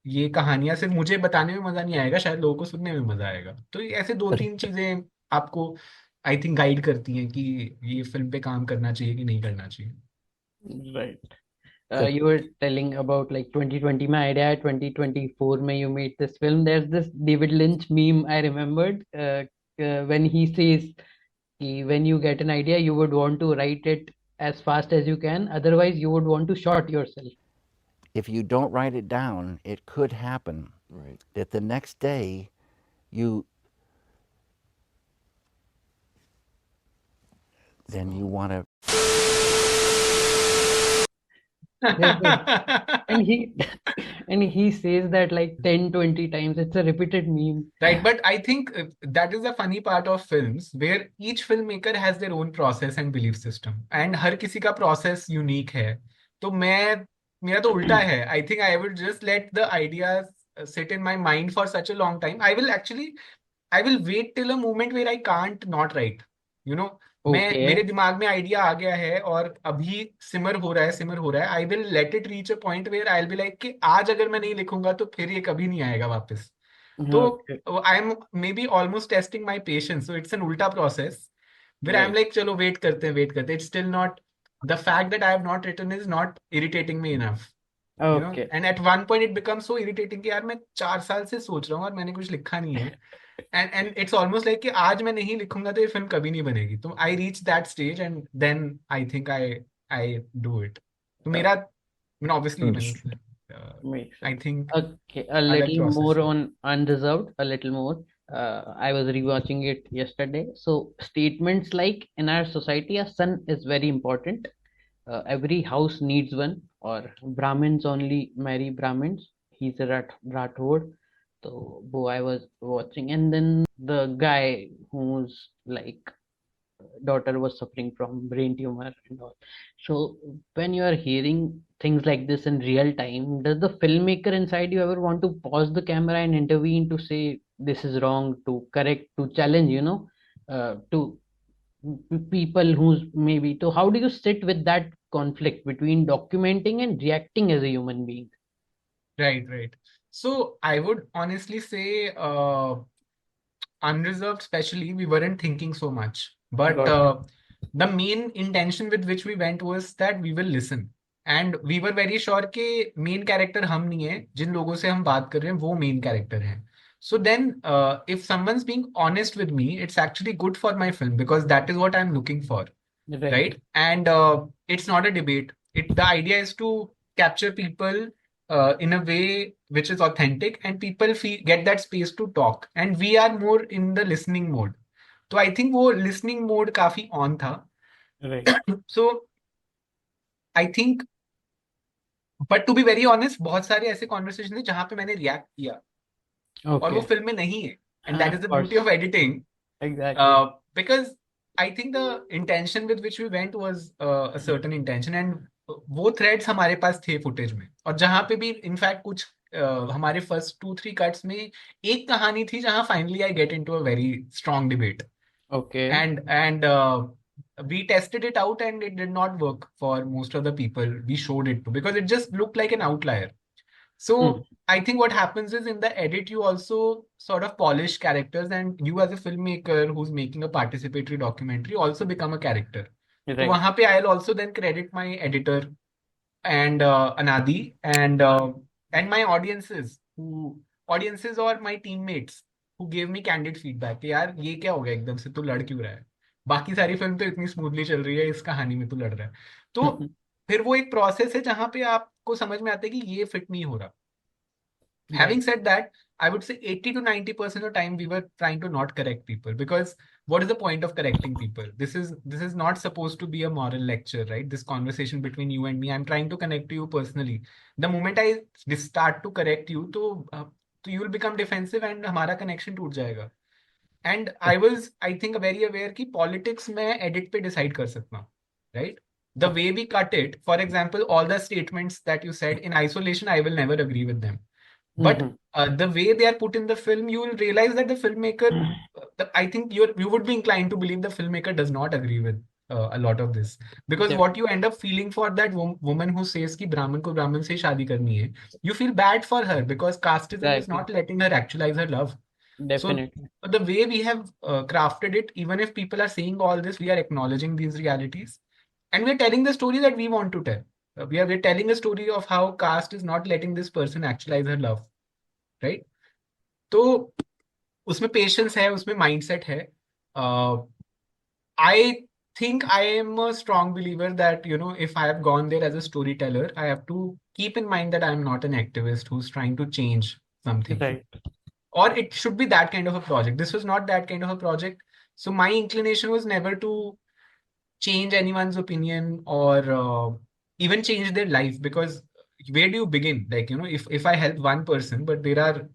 ये कहानियां सिर्फ मुझे बताने में मजा नहीं आएगा, शायद लोगों को सुनने में मजा आएगा. तो ये ऐसे 2-3 चीजें आपको आई थिंक गाइड करती हैं कि ये फिल्म पे काम करना चाहिए कि नहीं करना चाहिए. Right. You were telling about like 2020 my idea, 2024 mein you made this film. There's this David Lynch meme I remembered when he says कि when you get an idea you would want to write it as fast as you can, otherwise you would want to shot yourself. If you don't write it down, it could happen that the next day you want to. And he says that like 10-20 times. It's a repeated meme. Right, but I think that is the funny part of films where each filmmaker has their own process and belief system, and हर किसी का process unique है. तो मेरा तो उल्टा है. I think I would just let the ideas sit in my mind for such a long time. I will wait till a moment where I can't not write. Okay. मेरे दिमाग में idea आ गया है और अभी सिमर हो रहा है. I will let it reach a point where I will be like कि आज अगर मैं नहीं लिखूंगा तो फिर ये कभी नहीं आएगा वापस. तो I am maybe almost testing my patience. So it's an उल्टा process where I am like चलो वेट करते हैं. It's still not the fact that I have not written is not irritating me enough. And at one point it become so irritating कि यार मैं 4 साल से सोच रहा हूँ और मैंने कुछ लिखा नहीं है. and it's almost like कि आज मैं नहीं लिखूंगा तो ये फिल्म कभी नहीं बनेगी. तो I reach that stage and then I think I do it. तो मेरा obviously I think okay, a little more on Unreserved, a little more. I was rewatching it yesterday. So statements like in our society a son is very important, every house needs one, or Brahmins only marry Brahmins, he's a Rathod. So I was watching, and then the guy who's like daughter was suffering from brain tumor and all. So when you are hearing things like this in real time, does the filmmaker inside you ever want to pause the camera and intervene to say this is wrong, to correct, to challenge, to people who's maybe, so how do you sit with that conflict between documenting and reacting as a human being? Right, right. So I would honestly say, Unreserved, especially, we weren't thinking so much. But Got it. the main intention with which we went was that we will listen. And we were very sure कि main character हम नहीं है, जिन लोगों से हम बात कर रहे हैं वो main character हैं. So then, if someone's being honest with me, it's actually good for my film because that is what I'm looking for, Right. right? And it's not a debate. The idea is to capture people in a way which is authentic, and people get that space to talk. And we are more in the listening mode. तो I think वो listening mode काफी on था. Right. So I think, but to be very honest, बहुत सारे ऐसे conversations थे जहाँ पे मैंने react किया और वो Okay. फिल्म में नहीं है. And that is the Of course. beauty of editing. Exactly. Because I think the intention with which we went was a certain intention, and वो threads हमारे पास थे footage में. और जहाँ पे भी इनफैक्ट कुछ हमारे first 2-3 cuts में एक कहानी थी जहाँ finally I get into a very strong debate. Okay. And we tested it out and it did not work for most of the people we showed it to because it just looked like an outlier. So I think what happens is in the edit, you also sort of polish characters, and you as a filmmaker who's making a participatory documentary also become a character. So Right. वहाँ पे I'll also then credit my editor and Anadi and my audiences or my teammates who gave me candid feedback कि यार ये क्या हो गया एकदम से, तू लड़ क्यों रहा है, बाकी सारी फिल्म तो इतनी स्मूथली चल रही है, इस कहानी में तू लड़ रहा है. तो फिर वो एक प्रोसेस है जहाँ पे आपको समझ में आता है कि ये फिट नहीं हो रहा. Having said that, I would say 80 to 90% of the time we were trying to not correct people, because what is the point of correcting people? This is not supposed to be a moral lecture, right? This conversation between you and me, I'm trying to connect to you personally. The moment I start to correct you, तो you will become defensive and हमारा connection टूट जाएगा. And I was, I think, very aware कि politics मैं edit पे decide कर सकता हूँ, right? The way we cut it, for example, all the statements that you said in isolation, I will never agree with them. But the way they are put in the film, you will realize that the filmmaker, I think you would be inclined to believe the filmmaker does not agree with a lot of this. Because what you end up feeling for that woman who says कि ब्राह्मण को ब्राह्मण से शादी करनी है, you feel bad for her because casteism is not letting her actualize her love. Definitely. So the way we have crafted it, even if people are saying all this, we are acknowledging these realities. And we're telling the story that we want to tell. We're telling a story of how caste is not letting this person actualize her love, right? तो उसमें patience है, उसमें mindset है. I think I am a strong believer that, if I have gone there as a storyteller, I have to keep in mind that I'm not an activist who's trying to change something. Right. Or it should be that kind of a project. This was not that kind of a project. So my inclination was never to change anyone's opinion or even change their life, because where do you begin? Like, if I help one person, but there are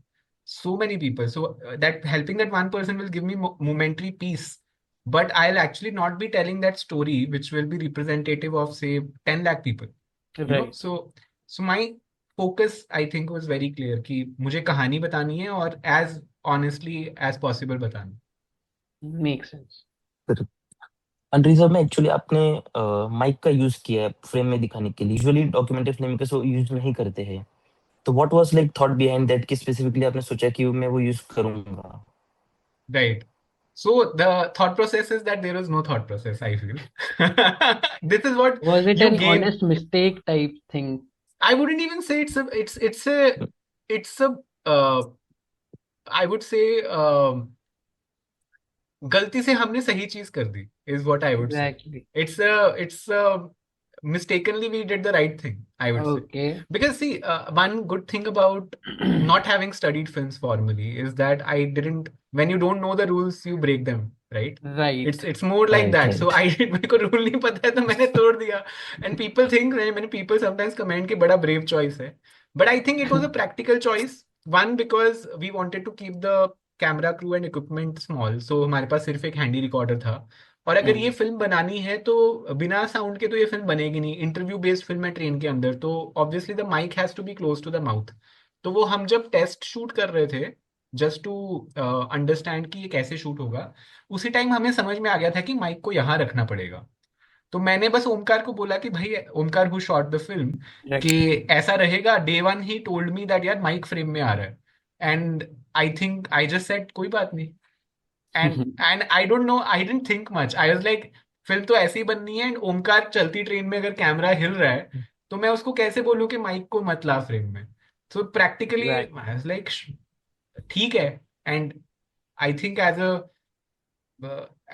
so many people, so that helping that one person will give me momentary peace, but I'll actually not be telling that story which will be representative of, say, 10 lakh people. Right. So my focus, I think, was very clear कि मुझे कहानी बतानी है और as honestly as possible बतानी. Makes sense. Unreserved में actually आपने mic का यूज किया है फ्रेम में दिखाने के लिए. यूजुअली डॉक्यूमेंट्री फिल्म मेकर्स वो यूज नहीं करते हैं. तो what was like thought behind that कि स्पेसिफिकली आपने सोचा कि मैं वो यूज करूंगा? Right. So the thought process is that there was no thought process, I feel. This is what Was it you an gain. honest mistake type thing? I wouldn't even say it's a I would say गलती से हमने सही चीज कर दी is what I would say. Exactly. It's mistakenly we did the right thing, I would say. Okay. Because see, one good thing about not having studied films formally is that when you don't know the rules, you break them, right? Right. It's more like Right, that. right. So मेरे को rule नहीं पता है तो मैंने तोड़ दिया. And people think, many people sometimes comment कि बड़ा brave choice है. But I think it was a practical choice. One, because we wanted to keep the camera crew and equipment small. So हमारे पास सिर्फ एक handy recorder था. और अगर ये फिल्म बनानी है तो बिना साउंड के तो ये फिल्म बनेगी नहीं। इंटरव्यू बेस्ड फिल्म है ट्रेन के अंदर, तो obviously the mic has to be close to the mouth. तो वो हम जब टेस्ट शूट कर रहे थे जस्ट टू अंडरस्टैंड कि ये कैसे शूट होगा, उसी टाइम हमें समझ में आ गया था कि माइक को यहाँ रखना पड़ेगा। तो मैंने बस ओमकार को बोला कि भाई, Omkar who shot the film, कि ऐसा रहेगा। Day one he told me that यार माइक फ्रेम में आ रहा है, and I think I just said कोई बात नहीं। And I don't no, I didn't think much, I was like film तो ऐसी ही बननी है, एंड ओमकार चलती ट्रेन में अगर कैमरा हिल रहा है तो मैं उसको कैसे बोलूं कि माइक को मत ला फ्रेम में। So practically I was like ठीक है। And I think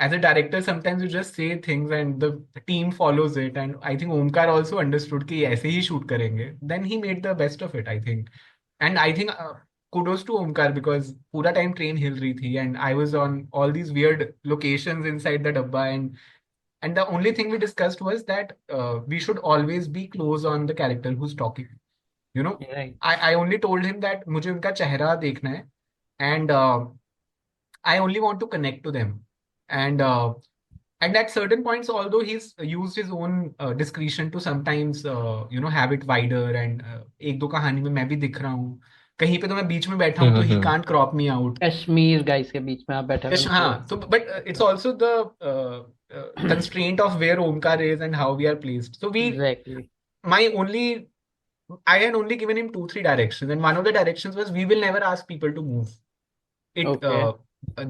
as a director sometimes you just say things and the team follows it, and I think Omkar also understood कि ऐसे ही shoot करेंगे, then he made the best of it I think. And I think kudos to Omkar because पूरा time train हिल रही थी and I was on all these weird locations inside the dabba, and the only thing we discussed was that we should always be close on the character who's talking, you know. Right. I only told him that मुझे उनका चेहरा देखना है, and I only want to connect to them. And at certain points, although he's used his own discretion to sometimes have it wider, and एक दो कहानी में मैं भी दिख रहा हूँ, कहीं पे तो मैं बीच में बैठा हूँ तो he can't crop me out. Kashmir guys के बीच में आप बैठे हो। हाँ, so but it's also the constraint of where Omkar is and how we are placed. So Exactly. I had only given him 2-3 directions, and one of the directions was we will never ask people to move. Okay.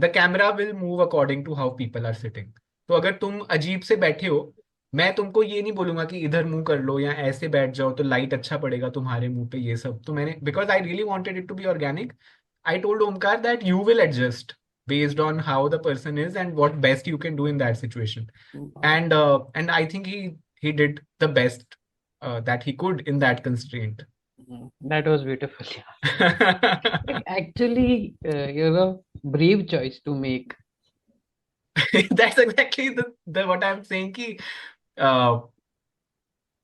The camera will move according to how people are sitting. तो अगर तुम अजीब से बैठे हो, मैं तुमको ये नहीं बोलूंगा कि इधर मुंह कर लो या ऐसे बैठ जाओ तो लाइट अच्छा पड़ेगा तुम्हारे मुंह पे, ये सब। तो मैंने, because I really wanted it to be organic, I told Omkar that you will adjust based on how the person is and what best you can do in that situation. And I think he did the best that he could in that constraint. That was beautiful. Actually, brave choice to make. That's exactly the what I'm saying ki,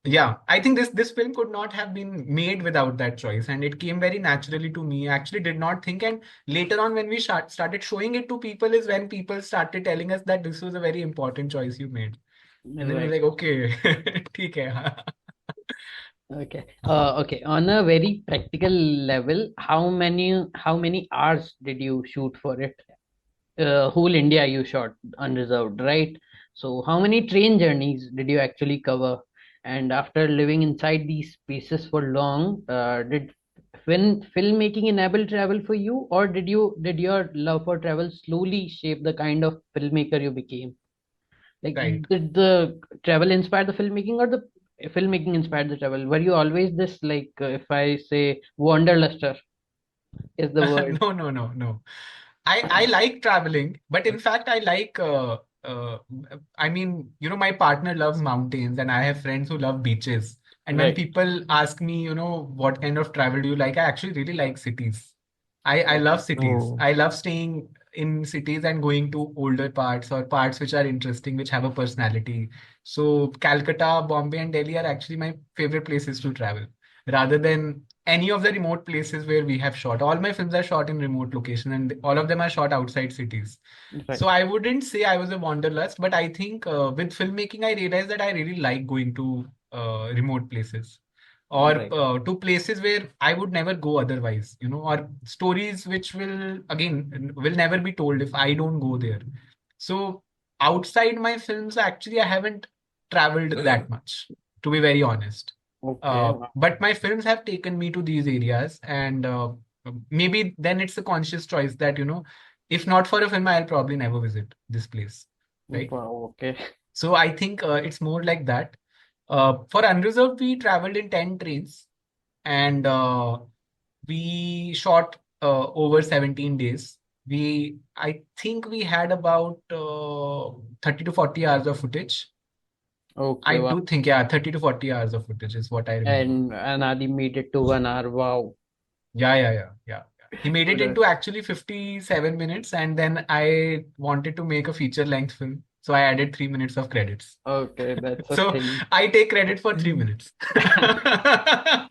yeah, I think this film could not have been made without that choice, and it came very naturally to me. I actually did not think, and later on when we started showing it to people is when people started telling us that this was a very important choice you made. And then we're like, okay, ठीक है, हाँ. Okay. Okay. On a very practical level, how many hours did you shoot for it? Whole India you shot Unreserved, right? So how many train journeys did you actually cover? And after living inside these spaces for long, did filmmaking enable travel for you, or did your love for travel slowly shape the kind of filmmaker you became? Like, Right. did the travel inspire the filmmaking, or the filmmaking inspired the travel? Were you always this, like, if I say wanderluster is the word? No. I like traveling, but in fact I like I mean, my partner loves mountains and I have friends who love beaches. And when Right. people ask me, what kind of travel do you like, I actually really like cities. I love cities. Oh. I love staying in cities and going to older parts or parts which are interesting, which have a personality. So Calcutta, Bombay, and Delhi are actually my favorite places to travel, rather than any of the remote places where we have shot. All my films are shot in remote location, and all of them are shot outside cities. Right. So I wouldn't say I was a wanderlust, but I think with filmmaking, I realized that I really like going to remote places, or Right. to places where I would never go otherwise, or stories which will never be told if I don't go there. So outside my films, actually, I haven't traveled that much, to be very honest. Okay. But my films have taken me to these areas, and maybe then it's a conscious choice that, if not for a film, I'll probably never visit this place, right? Wow, okay. So I think it's more like that. For Unreserved, we traveled in 10 trains, and we shot over 17 days. I think we had about 30 to 40 hours of footage. Okay. I Wow. do think, yeah, 30 to 40 hours of footage is what I remember. And Anadi made it to 1 hour. Wow. Yeah. He made it Good. into actually 57 minutes, and then I wanted to make a feature length film. So I added 3 minutes of credits. Okay, that's a So thing. I take credit for 3 minutes.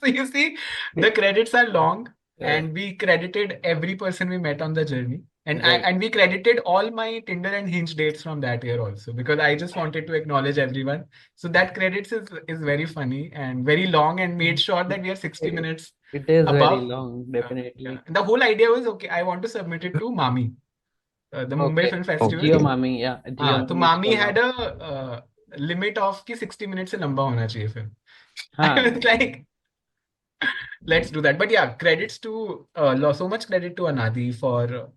So you see, the credits are long, Yeah. and we credited every person we met on the journey. And Right. we credited all my Tinder and Hinge dates from that year also, because I just wanted to acknowledge everyone. So that credits is very funny and very long, and made sure that we are 60 It, minutes it is very above. long, Yeah. definitely. And the whole idea was, okay, I want to submit it to MAMI, the Mumbai Okay. Film Festival. Geo Okay. Mami, yeah. Geo तो Mami is मामी called had now. a limit of कि 60 minutes से लंबा होना चाहिए film. I हाँ. was like, let's do that. But yeah, credits to so much credit to Anadi for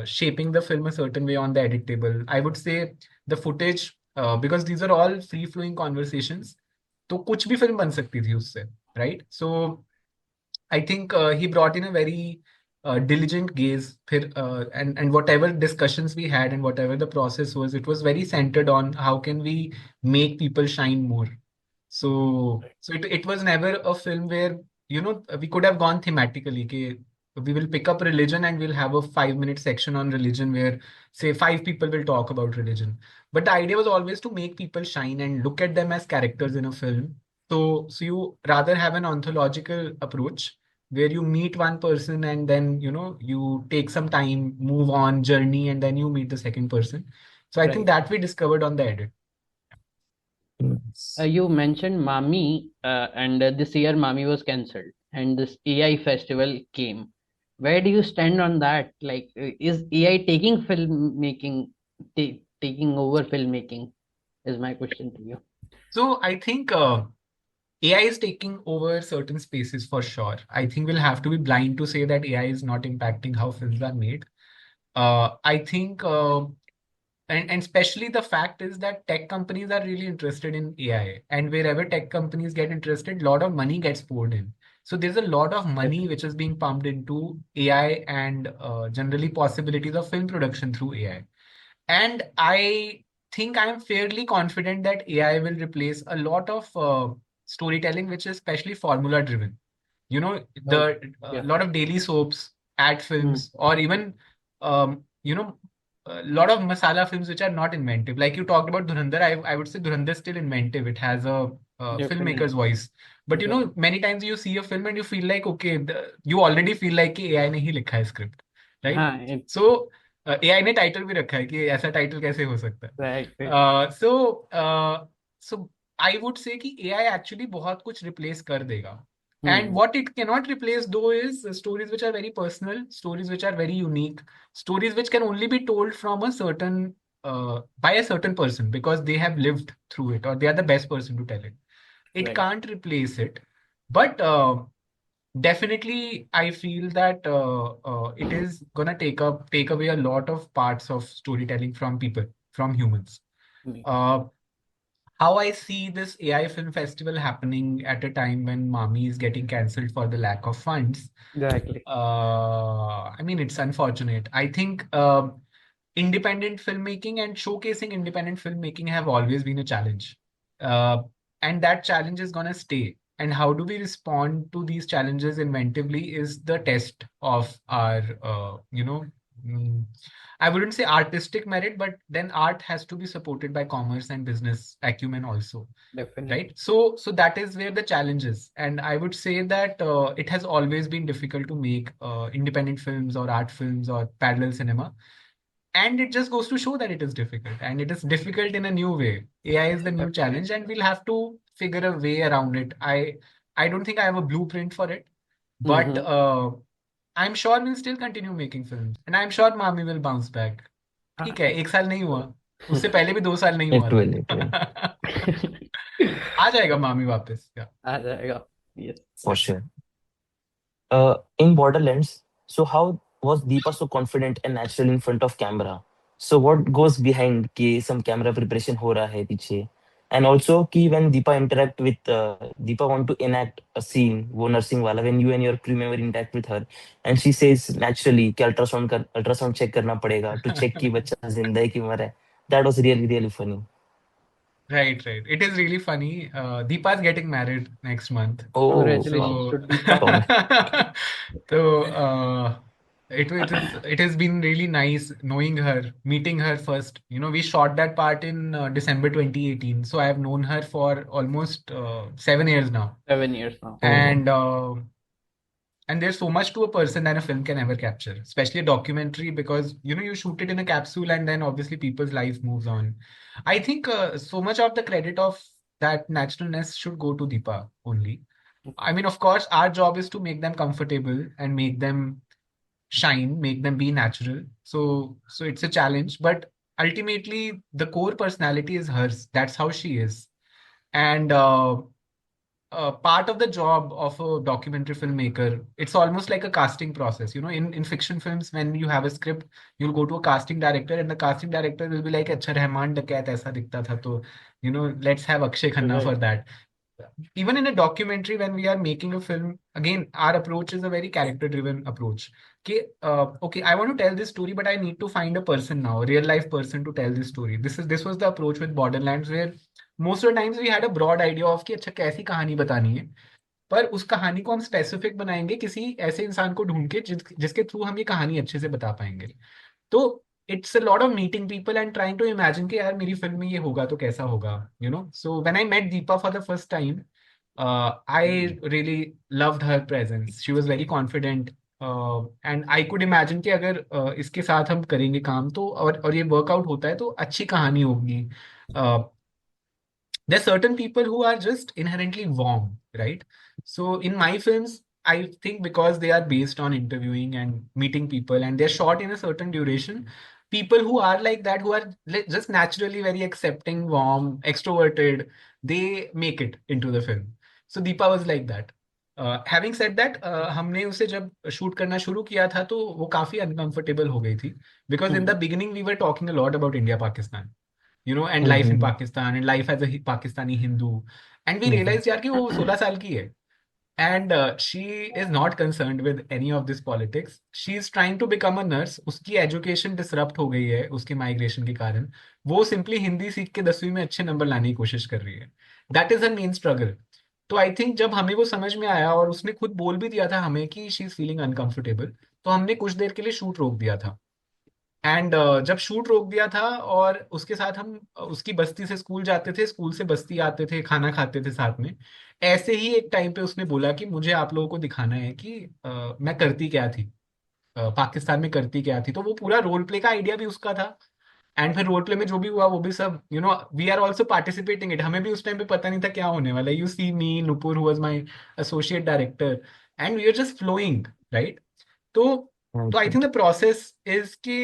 shaping the film a certain way on the edit table. I would say the footage, because these are all free flowing conversations, तो कुछ भी film बन सकती थी उससे, right? So I think he brought in a very diligent gaze. फिर, and whatever discussions we had and whatever the process was, it was very centered on how can we make people shine more. So it was never a film where, we could have gone thematically. We will pick up religion and we'll have a 5 minute section on religion where, say, 5 people will talk about religion. But the idea was always to make people shine and look at them as characters in a film. So you rather have an ontological approach where you meet one person and then, you take some time, move on, journey, and then you meet the second person. So I think Right. that we discovered on the edit. Yes. You mentioned Mami, and this year Mami was cancelled, and this AI festival came. Where do you stand on that? Like, is AI taking filmmaking, taking over filmmaking? Is my question to you. So I think AI is taking over certain spaces for sure. I think we'll have to be blind to say that AI is not impacting how films are made. I think, and especially the fact is that tech companies are really interested in AI, and wherever tech companies get interested, a lot of money gets poured in. So there's a lot of money which is being pumped into AI and generally possibilities of film production through AI. And I think I'm fairly confident that AI will replace a lot of storytelling, which is especially formula driven. Oh, The yeah. lot of daily soaps, ad Hmm. films, or even a lot of masala films which are not inventive. Like you talked about Dhurandhar, I would say Dhurandhar is still inventive. It has a Definitely. filmmaker's voice. But Yeah. many times you see a film and you feel like, okay, you already feel like कि AI ने ही लिखा है script, right? हाँ, So AI ने title भी रखा है कि ऐसा टाइटल कैसे हो सकता है. right. So I would say कि AI actually बहुत कुछ replace कर देगा. And what it cannot replace though is stories which are very personal, stories which are very unique, stories which can only be told from a certain by a certain person because they have lived through it or they are the best person to tell it. It Right. can't replace it, but definitely I feel that it is gonna take away a lot of parts of storytelling from people, from humans. Mm. How I see this AI film festival happening at a time when MAMI is getting cancelled for the lack of funds. Exactly. I mean, it's unfortunate. I think independent filmmaking and showcasing independent filmmaking have always been a challenge. And that challenge is going to stay. And how do we respond to these challenges inventively is the test of our, mm, I wouldn't say artistic merit, but then art has to be supported by commerce and business acumen also, Definitely. right? So that is where the challenge is, and I would say that it has always been difficult to make independent films or art films or parallel cinema, and it just goes to show that it is difficult, and it is difficult in a new way. AI is the new challenge, and we'll have to figure a way around it. I don't think I have a blueprint for it, but I'm sure we'll still continue making films, and I'm sure Mami will bounce back. ठीक है, 1 साल नहीं हुआ, उससे पहले भी 2 साल नहीं हुआ It will, it will, था. आ जाएगा मामी वापस. Yeah. आ जाएगा. Yes. for sure. In Borderlands, so how was Deepa so confident and natural in front of camera? So what goes behind कि some camera preparation हो रहा है पीछे? And also कि when Deepa interact with Deepa want to enact a scene वो nursing वाला, when you and your crew member interact with her and she says naturally कि ultrasound check करना पड़ेगा to check कि बच्चा जिंदा है कि मरा है. That was really really funny. Right. It is really funny. Deepa is getting married next month. Oh Congratulations wow. to Deepa. So it has been really nice knowing her, meeting her first. We shot that part in December 2018. So I have known her for almost 7 years now. 7 years now. And And there's so much to a person that a film can ever capture, especially a documentary, because you shoot it in a capsule and then obviously people's life moves on. I think so much of the credit of that naturalness should go to Deepa only. I mean, of course, our job is to make them comfortable and make them shine, make them be natural. So it's a challenge, but ultimately the core personality is hers. That's how she is. And part of the job of a documentary filmmaker, it's almost like a casting process. In fiction films, when you have a script, you'll go to a casting director, and the casting director will be like, "Acha, Rahman Dakat aisa dikhta tha, to let's have Akshay Khanna for that." Even in a documentary, when we are making a film, again, our approach is a very character-driven approach. Okay, I want to tell this story, but I need to find a person now, a real-life person to tell this story. This was the approach with Borderlands, where most of the times we had a broad idea of कि अच्छा कैसी कहानी बतानी है, पर उस कहानी को हम स्पेसिफिक बनाएंगे किसी ऐसे इंसान को ढूंढ के जिसके थ्रू हम ये कहानी अच्छे से बता पाएंगे. तो it's a lot of meeting people and trying to imagine कि यार मेरी फिल्म में ये होगा तो कैसा होगा. So when I met Deepa for the first time, I really loved her presence. She was very confident, and I could imagine कि अगर इसके साथ हम करेंगे काम तो और ये वर्कआउट होता है तो अच्छी कहानी होगी. There are certain people who are just inherently warm, right? So in my films, I think because they are based on interviewing and meeting people and they're shot in a certain duration, people who are like that, who are just naturally very accepting, warm, extroverted, they make it into the film. So Deepa was like that. Having said that, हमने उसे जब shoot करना शुरू किया था तो वो काफी अनकंफर्टेबल हो गई थी, because in the beginning we were talking a lot about India Pakistan, and life in Pakistan and life as a Pakistani Hindu. And we realized यार कि वो 16 साल की है. And she is not concerned with any of this politics. She is trying to become a nurse. उसकी education disrupt हो गई है उसके migration के कारण. वो simply हिंदी सीख के 10वीं में अच्छे नंबर लाने की कोशिश कर रही है. That is her main struggle. तो आई थिंक जब हमें वो समझ में आया और उसने खुद बोल भी दिया था हमें कि शी इज फीलिंग अनकंफर्टेबल, तो हमने कुछ देर के लिए शूट रोक दिया था. एंड जब शूट रोक दिया था और उसके साथ हम उसकी बस्ती से स्कूल जाते थे, स्कूल से बस्ती आते थे, खाना खाते थे साथ में, ऐसे ही एक टाइम पे उसने बोला कि मुझे आप लोगों को दिखाना है कि मैं करती क्या थी, पाकिस्तान में करती क्या थी. तो वो पूरा रोल प्ले का आइडिया भी उसका था. एंड फिर रोल प्ले में जो भी हुआ वो भी सब we are also participating it. हमें भी उस टाइम पे पता नहीं था क्या होने वाला है. You see me, Nupur who was my associate director, and we are just flowing, right. तो I think the process is कि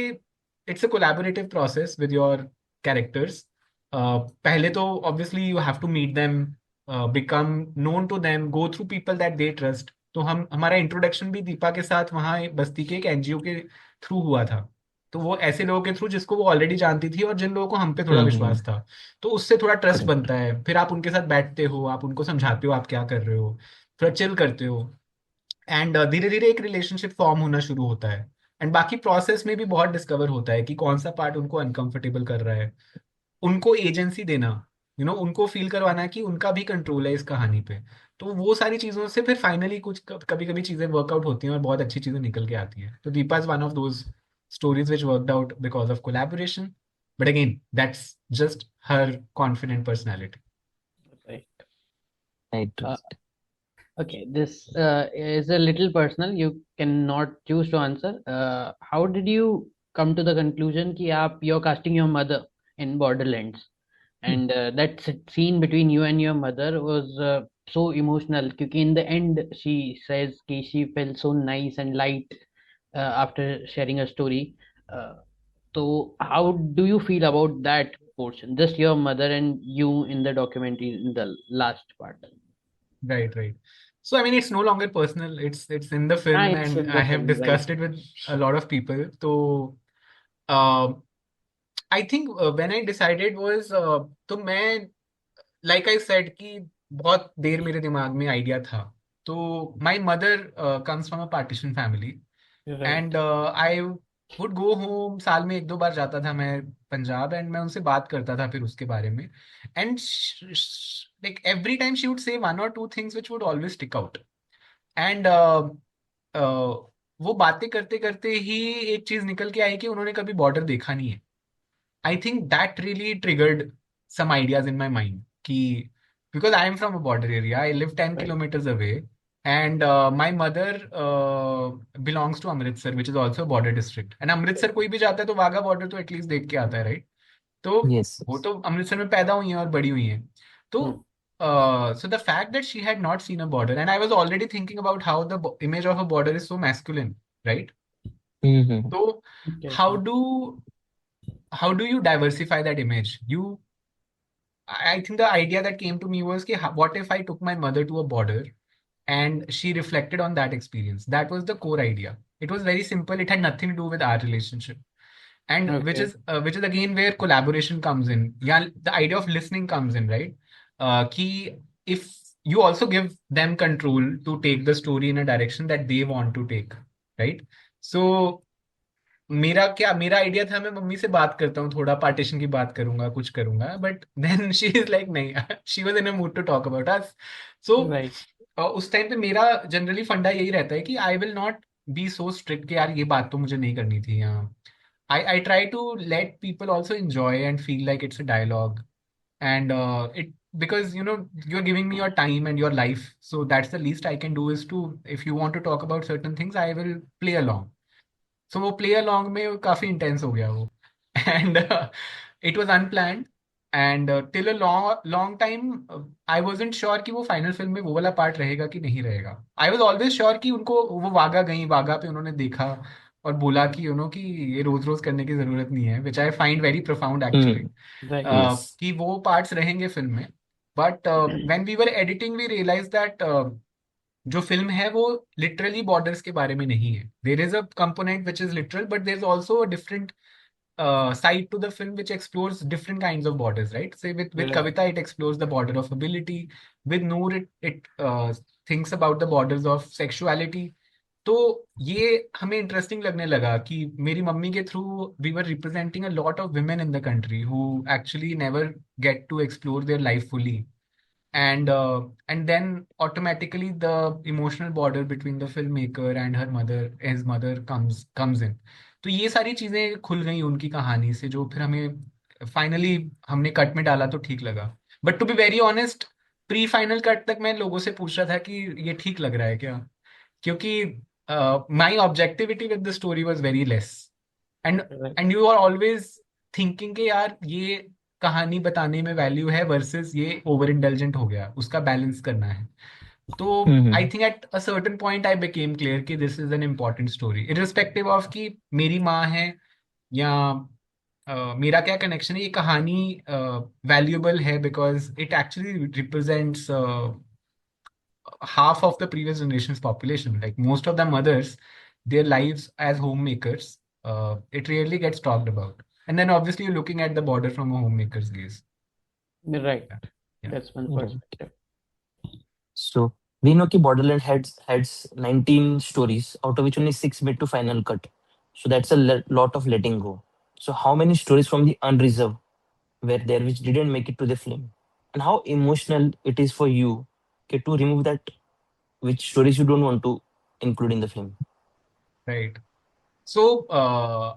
it's a collaborative process with your characters. पहले तो obviously you have to meet them, become known to them, go through people that they trust. तो हमारा introduction भी दीपा के साथ वहाँ बस्ती के एक एनजीओ के थ्रू हुआ था. तो वो ऐसे लोगों के थ्रू जिसको वो ऑलरेडी जानती थी और जिन लोगों को हम पे थोड़ा विश्वास था, तो उससे थोड़ा ट्रस्ट बनता है. फिर आप उनके साथ बैठते हो, आप उनको समझाते हो आप क्या कर रहे हो, थोड़ा चिल करते हो, एंड धीरे धीरे एक रिलेशनशिप फॉर्म होना शुरू होता है. एंड बाकी प्रोसेस में भी बहुत डिस्कवर होता है कि कौन सा पार्ट उनको अनकंफर्टेबल कर रहा है. उनको एजेंसी देना, उनको फील करवाना कि उनका भी कंट्रोल है इस कहानी पे. तो वो सारी चीजों से फिर फाइनली कुछ कभी कभी चीजें वर्कआउट होती हैं और बहुत अच्छी चीजें निकल के आती हैं. तो Deepa is one of those stories which worked out because of collaboration. But again, that's just her confident personality. Right. Right. Okay, this is a little personal. You cannot choose to answer. How did you come to the conclusion कि you're casting your mother in Borderlands? And that scene between you and your mother was so emotional because in the end she says कि she felt so nice and light after sharing a story. So how do you feel about that portion? Just your mother and you in the documentary in the last part. Right. So I mean, it's no longer personal. It's in the film, It's and in the I have film, discussed it with a lot of people. So I think when I decided was तो मैं, like I said कि बहुत देर मेरे दिमाग में idea था. तो my mother comes from a partition family. Right. And I would go home, साल में एक दो बार जाता था मैं पंजाब, एंड मैं उनसे बात करता था फिर उसके बारे में. And like every time she would say one or two things which would always stick out. And वो बातें करते करते ही एक चीज निकल के आई कि उन्होंने कभी बॉर्डर देखा नहीं है. I think that really triggered some ideas in my mind कि because I am from a border area, I live 10 Right. kilometers away, And my mother belongs to Amritsar, which is also a border district. And Amritsar कोई भी जाता है तो Wagah border तो at least देख के आता है, राइट? तो Yes. वो तो अमृतसर में पैदा हुई हैं और बड़ी हुई हैं. तो so the fact that she had not seen a border, and I was already thinking about how the image of a border is so masculine, right? Mm-hmm. So how do you diversify that image? I think the idea that came to me was कि what if I took my mother to a border and she reflected on that experience? That was the core idea. It was very simple. It had nothing to do with our relationship, and which is again where collaboration comes in. Yeah, the idea of listening comes in, right? Ki if you also give them control to take the story in a direction that they want to take, right? So मेरा idea था, मैं mummy से बात करता हूँ, थोड़ा partition की बात करूंगा, कुछ करूंगा, but then she is like नहीं, she was in a mood to talk about us. So उस टाइम पे मेरा जनरली फंडा यही रहता है कि आई will not B so strict कि यार ये बात तो मुझे नहीं करनी थी. यहाँ I try to let people also enjoy and feel like it's a dialogue, and it because you're giving me your time and your life, so that's the least I can do is to, if you want to talk about certain things, I will play along. So वो play along में काफी intense हो गया वो. And it was unplanned, and till a long long time I wasn't sure कि वो final film में वो वाला पार्ट रहेगा कि नहीं रहेगा. आई वाज ऑलवेज श्योर कि उनको वो वागा गई, वागा पे उन्होंने देखा और बोला कि कि ये रोज रोज करने की जरूरत नहीं है, which I find very profound actually, Yes. कि वो पार्ट्स रहेंगे फिल्म में. But when we were editing we realise that जो फिल्म है वो लिटरली बॉर्डर्स के बारे में नहीं है. There is a component which is literal, but there is also a different side to the film which explores different kinds of borders, right? Say with Kavita, it explores the border of ability. With Noor, it thinks about the borders of sexuality. तो ये हमें interesting लगने लगा कि मेरी मम्मी के through we were representing a lot of women in the country who actually never get to explore their life fully. And then automatically the emotional border between the filmmaker and his mother comes in. तो ये सारी चीजें खुल गई उनकी कहानी से, जो फिर हमें फाइनली हमने कट में डाला तो ठीक लगा. But to be very honest, pre final cut तक मैं लोगों से पूछ रहा था कि ये ठीक लग रहा है क्या, क्योंकि my objectivity with the story was very less. And you are always thinking कि यार ये कहानी बताने में वैल्यू है वर्सेस ये ओवर इंटेलिजेंट हो गया, उसका बैलेंस करना है. तो I think at a certain point I became clear कि this is an important story, irrespective of कि मेरी माँ है या मेरा क्या कनेक्शन है. ये कहानी वैल्यूएबल है because it actually represents half of the previous generation's population. Like most of the mothers, their lives as homemakers, it rarely gets talked about. And then obviously you're looking at the border from a homemaker's gaze. Right. Yeah. That's one perspective. So we know that Borderland had 19 stories, out of which only 6 made to final cut. So that's a lot of letting go. So how many stories from the unreserved were there which didn't make it to the film? And how emotional it is for you to remove that, which stories you don't want to include in the film? Right. So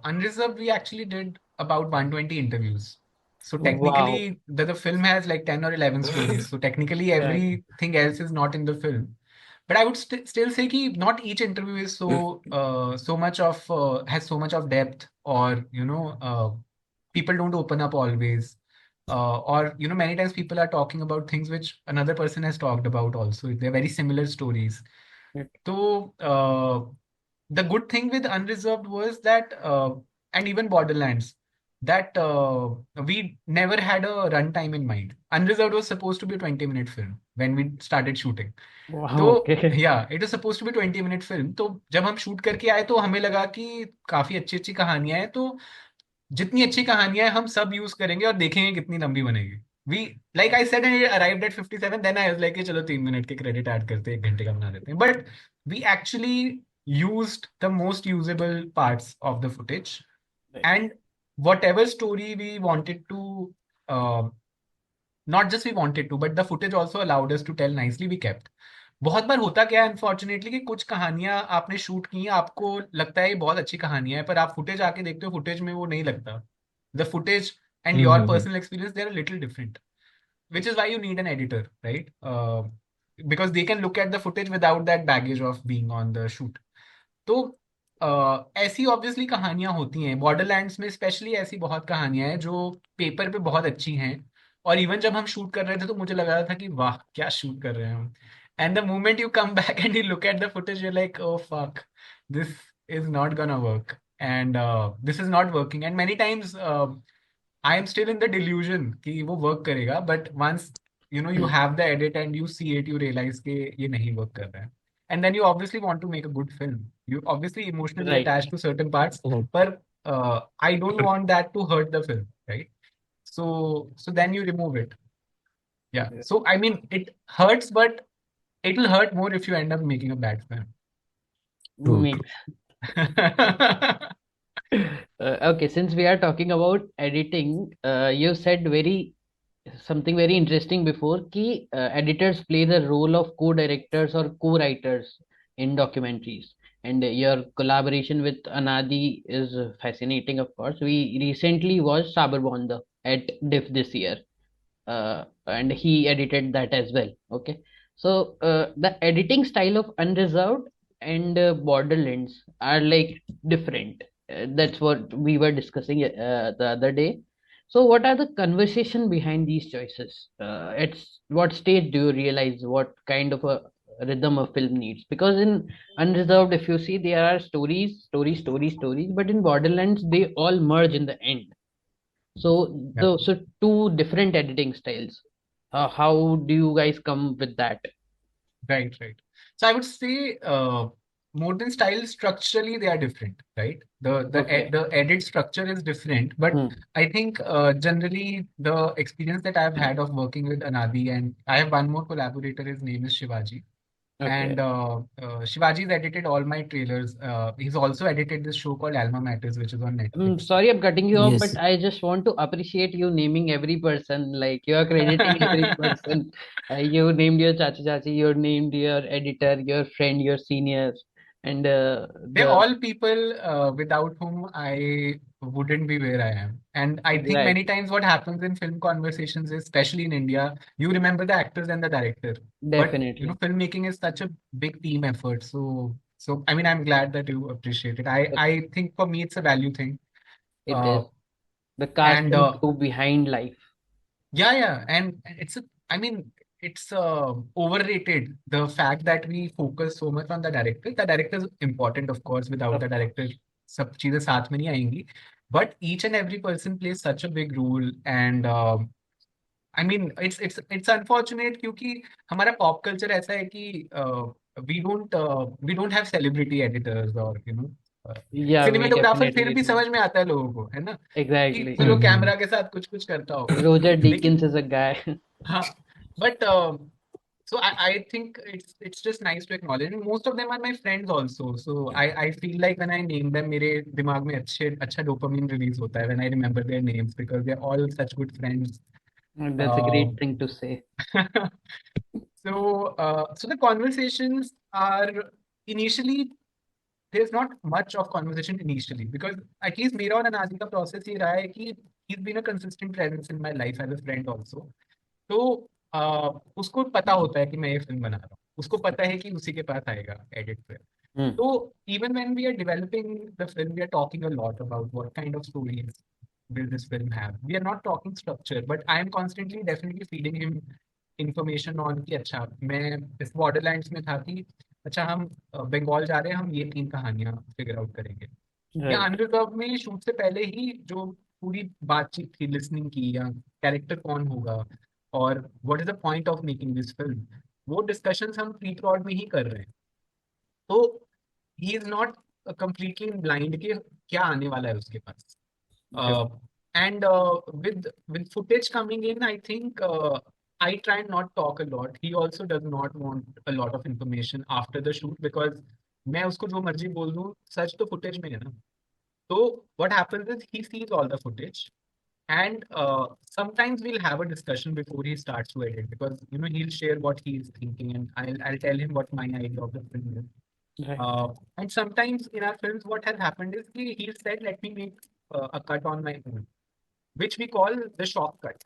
Unreserved, we actually did about 120 interviews. So technically, the film has like 10 or 11 stories. So technically, everything else is not in the film. But I would still say that not each interview is so much of has so much of depth, or people don't open up always, or many times people are talking about things which another person has talked about also. They're very similar stories. So the good thing with Unreserved was that, and even Borderlands, that we never had a runtime in mind. Unreserved was supposed to be a 20-minute film when we started shooting. तो या it is suppose to be 20-minute film. तो जब हम shoot करके आए तो हमें लगा कि काफी अच्छी अच्छी कहानियां हैं, तो जितनी अच्छी कहानियां हैं हम सब यूज करेंगे और देखेंगे कितनी लंबी बनेगी. We like I said and arrived at 57, then I was like चलो 3 मिनट के क्रेडिट ऐड करते हैं, 1 घंटे का बना देते हैं. But we actually used the most usable parts of the footage, and whatever story we wanted to, not just we wanted to, but the footage also allowed us to tell nicely, we kept. बहुत बार होता क्या है unfortunately कि कुछ कहानियां आपने shoot की हैं, आपको लगता है ये बहुत अच्छी कहानियां है, पर आप फुटेज आके देखते हो, फुटेज में वो नहीं लगता. The footage and your personal experience, they are little different, which is why you need an editor, right? because they can look at the footage without that baggage of being on the shoot. तो ऐसी obviously कहानियां होती हैं Borderlands में, specially ऐसी बहुत कहानियां हैं जो पेपर पे बहुत अच्छी हैं, और इवन जब हम शूट कर रहे थे तो मुझे लग रहा था कि वाह क्या शूट कर रहे हैं हम, and the moment you come back and you look at the footage you like oh fuck, this is not gonna work, and this is not working, and many times I am still in the delusion कि वो work करेगा, but once you have the edit and you see it, you realize कि ये नहीं work कर रहा है, and then you obviously want to make a good film. You obviously emotionally Right. attached to certain parts, Mhm. but I don't want that to hurt the film, right? So then you remove it. Yeah. So I mean, it hurts, but it will hurt more if you end up making a bad film. True, Makes okay, since we are talking about editing, you said something very interesting before कि editors play the role of co-directors or co-writers in documentaries, and your collaboration with Anadi is fascinating, of course. We recently watched Saberbonda at DIF this year, and he edited that as well. Okay, so the editing style of Unreserved and Borderlands are like different. That's what we were discussing the other day. So, what are the conversation behind these choices? At what stage do you realize what kind of a rhythm a film needs? Because in Unreserved, if you see, there are stories, but in Borderlands, they all merge in the end. So, Yeah. so two different editing styles. How do you guys come with that? Right, right. So I would say more than style, structurally they are different, right? Okay. The edit structure is different, but Hmm. I think generally the experience that I've had of working with Anadi, and I have one more collaborator, his name is Shivaji. Okay. And Shivaji's edited all my trailers. He's also edited this show called Alma Matters, which is on Netflix. Sorry, I'm cutting you off, but Yes. I just want to appreciate you naming every person. Like you are crediting every person. You named your chachi, you named your editor, your friend, your seniors, and They're the all people without whom I wouldn't be where I am. And I think right, many times what happens in film conversations is, especially in India, you remember the actors and the director. But definitely filmmaking is such a big team effort. So I mean, I'm glad that you appreciate it. it, I think for me it's a value thing. it Uh, is the cast and and crew behind life. yeah, and I mean, it's overrated, the fact that we focus so much on the director. The director is important, of course. Without Of the director, course, सब चीजें साथ में नहीं आएंगी. But each and every person plays such a big role, and I mean, it's unfortunate क्योंकि हमारा pop culture ऐसा है कि we don't have celebrity editors or yeah, we cinematographer फिर definitely भी don't. समझ में आता है लोगों को, है ना, कि Exactly. चलो Mhm. कैमरा के साथ कुछ कुछ करता होगा, Roger लेकिन Deakins is a guy. हाँ, but so I think it's just nice to acknowledge. And most of them are my friends also. So I feel like when I name them, मेरे दिमाग में अच्छा dopamine release होता है when I remember their names, because they're all such good friends. That's a great thing to say. So the conversations are initially, there's not much of conversation initially, because at least मेरा और अनाजी का process ये रहा है कि he's been a consistent presence in my life as a friend also. तो उसको पता होता है कि मैं ये फिल्म बना रहा हूँ, उसको पता है कि उसी के पास आएगा एडिट पे. Hmm. So even when we are developing the film, we are talking a lot about what kind of stories will this film have. We are not talking structure, but I am constantly definitely feeding him information on कि अच्छा मैं इस Borderlands में था कि अच्छा हम बंगाल जा रहे हैं, हम ये 3 कहानियां फिगर आउट करेंगे. या Right. अनरिजर्व में शूट से पहले ही जो पूरी बातचीत थी, लिसनिंग की, या कैरेक्टर कौन होगा और what is the point of making this film, वो डिस्कशंस हम प्री प्रोड में ही कर रहे हैं. तो he is not completely blind कि क्या आने वाला है उसके पास. And with footage coming in, I think I try and not talk a lot. He also does not want a lot of information after the shoot, because मैं उसको जो मर्जी बोल दूं, सच तो footage में है ना. So what happens is he sees all the footage, and sometimes we'll have a discussion before he starts to edit, because he'll share what he's thinking, and I'll tell him what my idea of the film is. Right. And sometimes in our films, what has happened is he said, "Let me make a cut on my own," which we call the shock cut,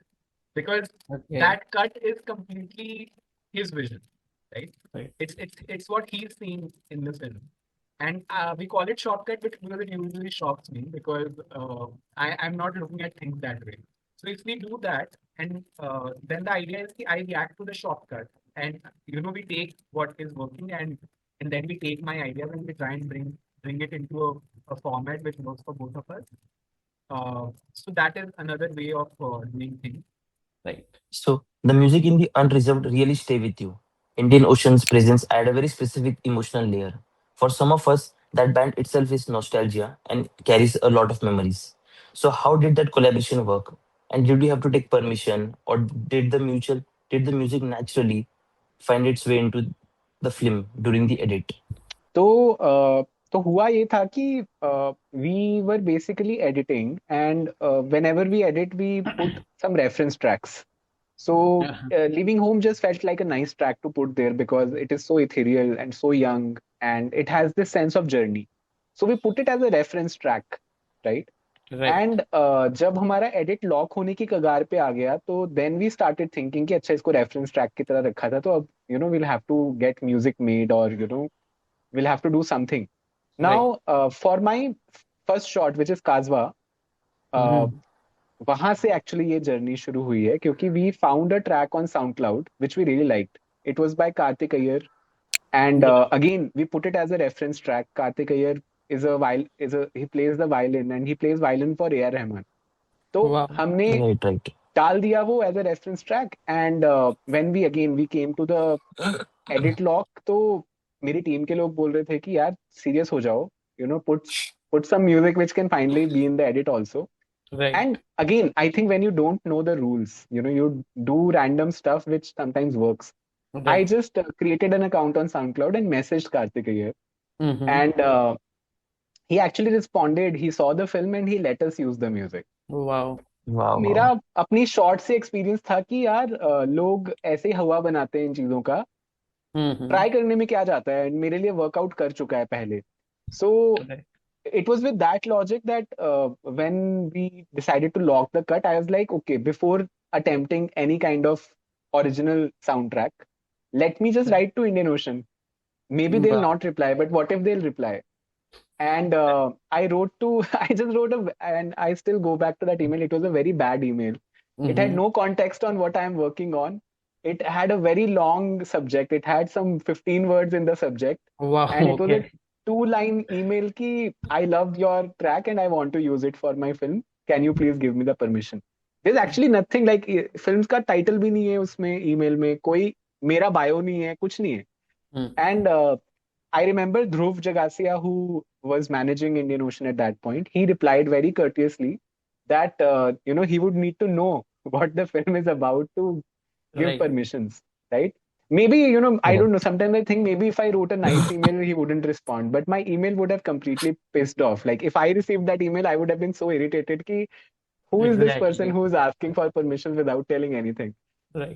because Okay. that cut is completely his vision, right? Right. It's what he's seeing in the film. And we call it shortcut because it usually shocks me because I'm not looking at things that way. So if we do that, and then the idea is I react to the shortcut, and we take what is working, and then we take my ideas and we try and bring it into a format which works for both of us. So that is another way of doing things. Right. So the music in the unreserved really stay with you. Indian Ocean's presence add a very specific emotional layer. For some of us, that band itself is nostalgia and carries a lot of memories. So how did that collaboration work? And did you have to take permission, or did the music naturally find its way into the film during the edit? तो हुआ ये था कि we were basically editing and whenever we edit we put some reference tracks. So Leaving Home just felt like a nice track to put there because it is so ethereal and so young and it has this sense of journey. So we put it as a reference track, right? Right. And जब हमारा edit lock होने की कगार पे आ गया तो then we started thinking कि अच्छा इसको रेफरेंस ट्रैक की तरह रखा था तो अब will have to get music made और we'll have to do something. Now, for my first shot, which is Kazwa, वहां से actually ये journey शुरू हुई है क्योंकि we found a track on SoundCloud which we really liked. It was by Karthik Iyer, and again we put it as a reference track. Karthik Iyer he plays the violin and he plays violin for A.R. Rahman. तो Wow. हमने Right. डाल दिया वो as a reference track, and when we came to the edit lock, तो मेरी team के लोग बोल रहे थे कि यार सीरियस हो जाओ, put some music which can finally be in the edit also. Right. And again, I think when you don't know the rules, you do random stuff which sometimes works. Right. I just created an account on SoundCloud and messaged Karthik Iyer, and he actually responded. He saw the film and he let us use the music. Wow. मेरा अपनी short से experience था कि यार लोग ऐसे ही हवा बनाते हैं इन चीजों का, ट्राई करने में क्या जाता है, मेरे लिए वर्कआउट कर चुका है पहले. सो it was with that logic that when we decided to lock the cut, I was like, okay, before attempting any kind of original soundtrack, let me just write to Indian Ocean. Maybe they'll not reply, but what if they'll reply? And I just wrote and I still go back to that email. It was a very bad email. It had no context on what I'm working on. It had a very long subject. It had some 15 words in the subject. Wow. And it was a 2-line email ki I loved your track and I want to use it for my film. Can you please give me the permission? There's actually nothing like films का title भी नहीं है उसमें, email में कोई मेरा bio नहीं है, कुछ नहीं है. And I remember Dhruv Jagasia, who was managing Indian Ocean at that point, he replied very courteously that he would need to know what the film is about to give permissions, right? Maybe, I don't know. Sometimes I think maybe if I wrote a nice email, he wouldn't respond. But my email would have completely pissed off. Like if I received that email, I would have been so irritated. Ki, who is this person who is asking for permission without telling anything? Right.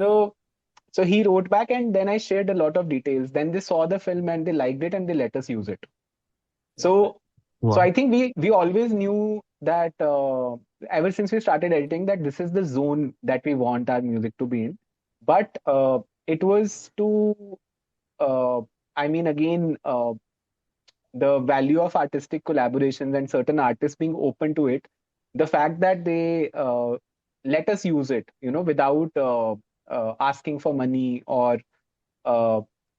So he wrote back, and then I shared a lot of details. Then they saw the film and they liked it and they let us use it. So I think we always knew that ever since we started editing that this is the zone that we want our music to be in. But it was to, again, the value of artistic collaborations and certain artists being open to it. The fact that they let us use it, without asking for money or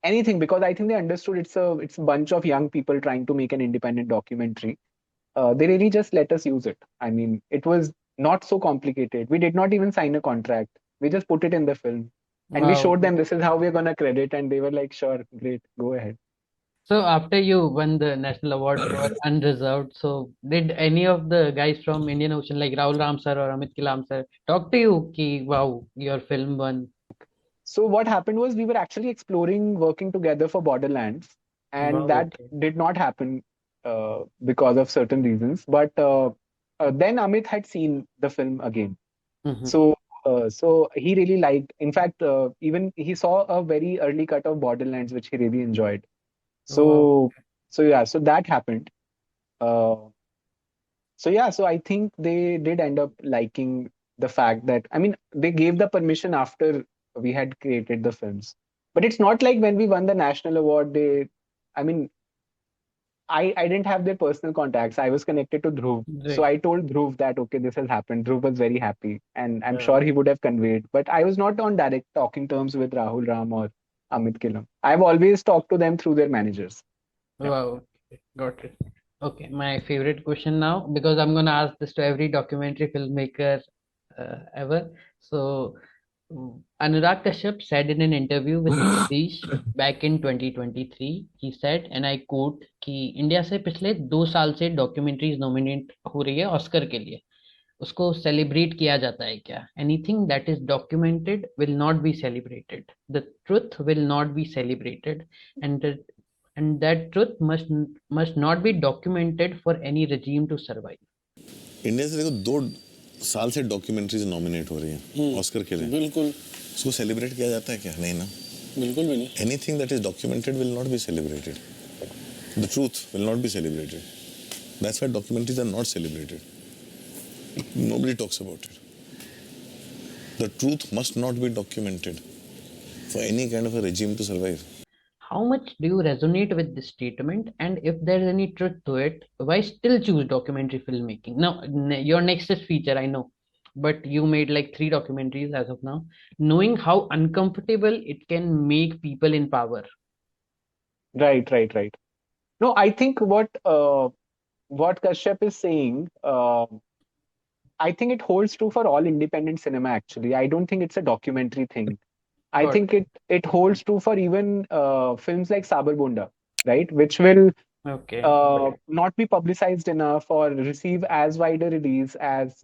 anything, because I think they understood it's a bunch of young people trying to make an independent documentary. They really just let us use it. I mean, it was not so complicated. We did not even sign a contract. We just put it in the film. And we showed them this is how we're going to credit. And they were like, sure, great, go ahead. So after you won the national award for Unreserved, so did any of the guys from Indian Ocean like Rahul Ram sir or Amit Kilam sir talk to you ki wow, your film won? So what happened was we were actually exploring working together for Borderlands, and that did not happen because of certain reasons. But then Amit had seen the film again. So he really liked. In fact, even he saw a very early cut of Borderlands, which he really enjoyed. So that happened. So I think they did end up liking the fact that, I mean, they gave the permission after we had created the films. But it's not like when we won the national award, I mean, I didn't have their personal contacts. I was connected to Dhruv. So Right. I told Dhruv that, okay, this has happened. Dhruv was very happy. And I'm Uh, sure he would have conveyed. But I was not on direct talking terms with Rahul Ram or Amit Kilam. I've always talked to them through their managers. Yeah. wow. Okay, got it. Okay, my favorite question now, because I'm gonna ask this to every documentary filmmaker ever. So, Anurag Kashyap said in an interview with Jagdish back in 2023, he said, and I quote, कि India से पिछले 2 साल से documentaries nominate हो रही है Oscar के लिए, उसको सेलिब्रेट किया जाता है क्या? Anything that is documented will not be celebrated, the truth will not be celebrated, and that truth must not be documented for any regime to survive. India से देखो 2 साल से डॉक्यूमेंट्रीज नॉमिनेट हो रही हैं ऑस्कर के लिए। बिल्कुल। उसको सेलिब्रेट किया जाता है क्या? नहीं ना, बिल्कुल भी नहीं। Anything that is documented will not be celebrated, the truth will not be celebrated, that's why documentaries are not celebrated, nobody talks about it, the truth must not be documented for any kind of a regime to survive. How much do you resonate with this statement? And if there's any truth to it, why still choose documentary filmmaking? Now, your next is feature, I know, but you made like 3 documentaries as of now, knowing how uncomfortable it can make people in power. Right. No, I think what Kashyap is saying, I think it holds true for all independent cinema, actually. I don't think it's a documentary thing. I Got think it holds true for even films like Sabar Bonda, right? Which will Okay. not be publicized enough or receive as wide a release as,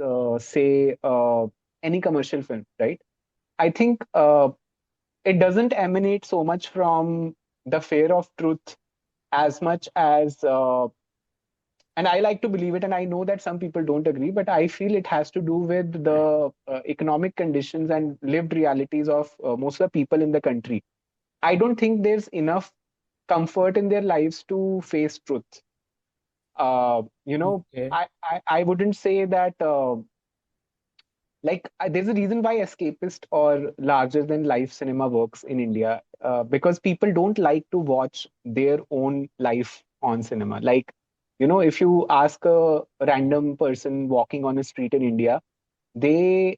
say, any commercial film, right? I think it doesn't emanate so much from the fear of truth as much as, and I like to believe it, and I know that some people don't agree, but I feel it has to do with the economic conditions and lived realities of most of the people in the country. I don't think there's enough comfort in their lives to face truth. Okay. I wouldn't say that, there's a reason why escapist or larger than life cinema works in India, because people don't like to watch their own life on cinema. Like, if you ask a random person walking on a street in India, they're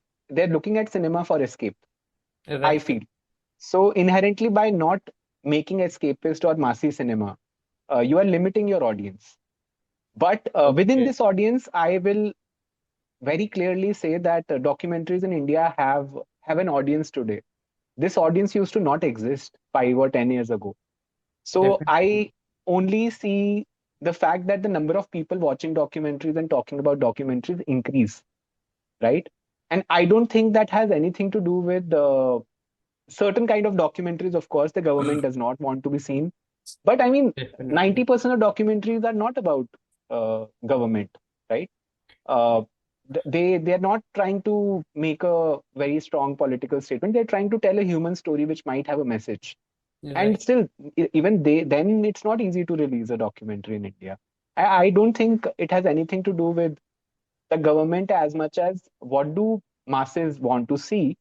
looking at cinema for escape, I Right. feel. So inherently, by not making escapist or massy cinema, you are limiting your audience. But within Okay. this audience, I will very clearly say that documentaries in India have an audience today. This audience used to not exist 5 or 10 years ago. So Definitely. I only see the fact that the number of people watching documentaries and talking about documentaries increase, right? And I don't think that has anything to do with certain kind of documentaries. Of course, the government does not want to be seen. But I mean, Definitely. 90% of documentaries are not about government, right? They're not trying to make a very strong political statement. They're trying to tell a human story which might have a message. And Right. still, even then it's not easy to release a documentary in India. I don't think it has anything to do with the government as much as what do masses want to see,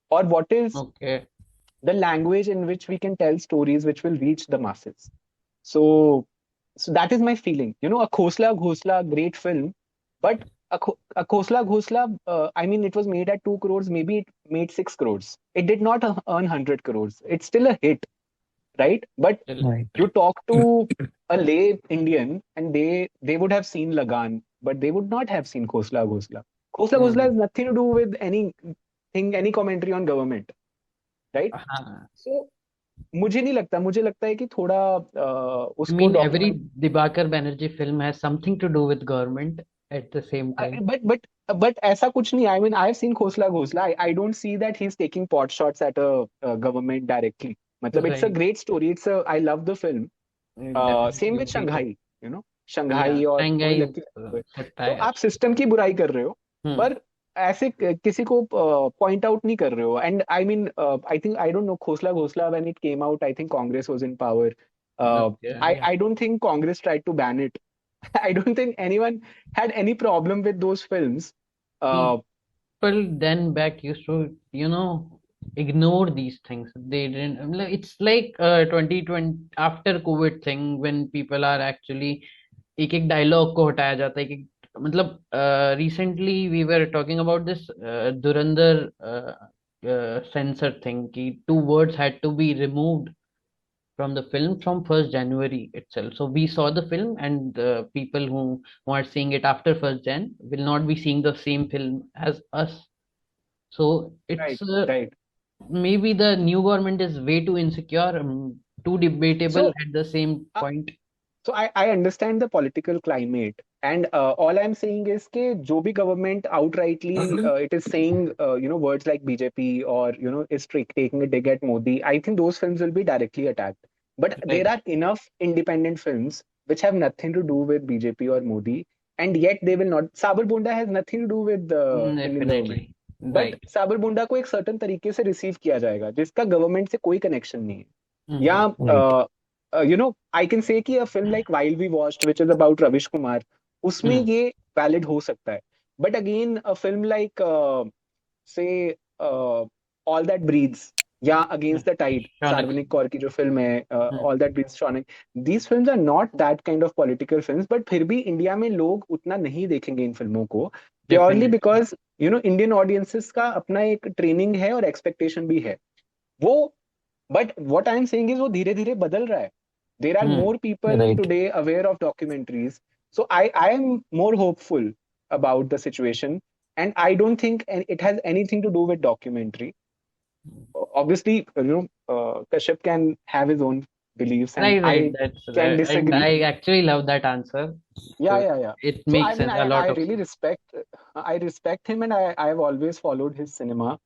or what is Okay. the language in which we can tell stories which will reach the masses. So that is my feeling. A Khosla Ghosla, great film, but a Khosla Ghosla, I mean, it was made at 2 crores, maybe it made 6 crores. It did not earn 100 crores. It's still a hit, right? But Still. Right. you talk to a lay Indian and they would have seen Lagan, but they would not have seen Khosla Ghosla. Khosla Ghosla has nothing to do with any commentary on government, right? हाँ. So मुझे नहीं लगता, मुझे लगता है कि थोड़ा I उसको mean, every document, Dibakar Banerjee film has something to do with government at the same time. but ऐसा कुछ नहीं. I mean, I've seen Khosla Ghosla. I don't see that he's taking pot shots at a government directly. मतलब it's a Right. great story. I love the film. Definitely Same with agree. Shanghai, Yeah, Shanghai और Shanghai कोई is लड़की तो satire. आप system की बुराई कर रहे हो, Hmm. पर ऐसे किसी को पॉइंट आउट नहीं कर रहे हो. And I mean, I think, I don't know, Khosla Ghosla when it came out, I think Congress was in power. Okay. I don't think Congress tried to ban it. I don't think anyone had any problem with those films. People then back used to, ignore these things. They didn't. It's like 2020 after COVID thing when people are actually एक एक dialogue को हटाया जाता है एक मतलब recently we were talking about this Durandar censor thing कि two words had to be removed from the film from 1st January itself. So we saw the film, and the people who are seeing it after 1st Jan will not be seeing the same film as us. So Right, it's right. maybe the new government is way too insecure, too debatable So, at the same uh, point. I understand the political climate, and all I'm saying is that जो भी government outrightly it is saying words like BJP or is taking a dig at Modi. I think those films will be directly attacked. But there Right. are enough independent films which have nothing to do with BJP or Modi, and yet they will not. Sabar Bunda has nothing to do with the Indian government. Definitely. But Right. साबर बुंडा को एक certain तरीके से receive किया जाएगा जिसका government से कोई कनेक्शन नहीं है Mhm. Right. या आई कैन से कि a film like while we watched which is about Ravish Kumar उसमें Mhm. ये वैलिड हो सकता है but again a film like say all that breathes या against the tide Shaunak. Sarvnik Kaur की जो फिल्म है Mhm. All that breathes Shaunak these films are not that kind of political films but फिर भी इंडिया में लोग उतना नहीं देखेंगे इन फिल्मों को purely Definitely. Because Indian audiences का अपना एक ट्रेनिंग है और एक्सपेक्टेशन भी है वो but what I am saying is वो धीरे धीरे बदल रहा है there are Mhm. More people Right. Today aware of documentaries so I am more hopeful about the situation and I don't think it has anything to do with documentary obviously Kashyap can have his own beliefs and Right, I right. That's can and disagree. I actually love that answer. Yeah, So yeah, yeah. it So I makes mean, sense, a lot I of really sense. respect him, and I've always followed his cinema.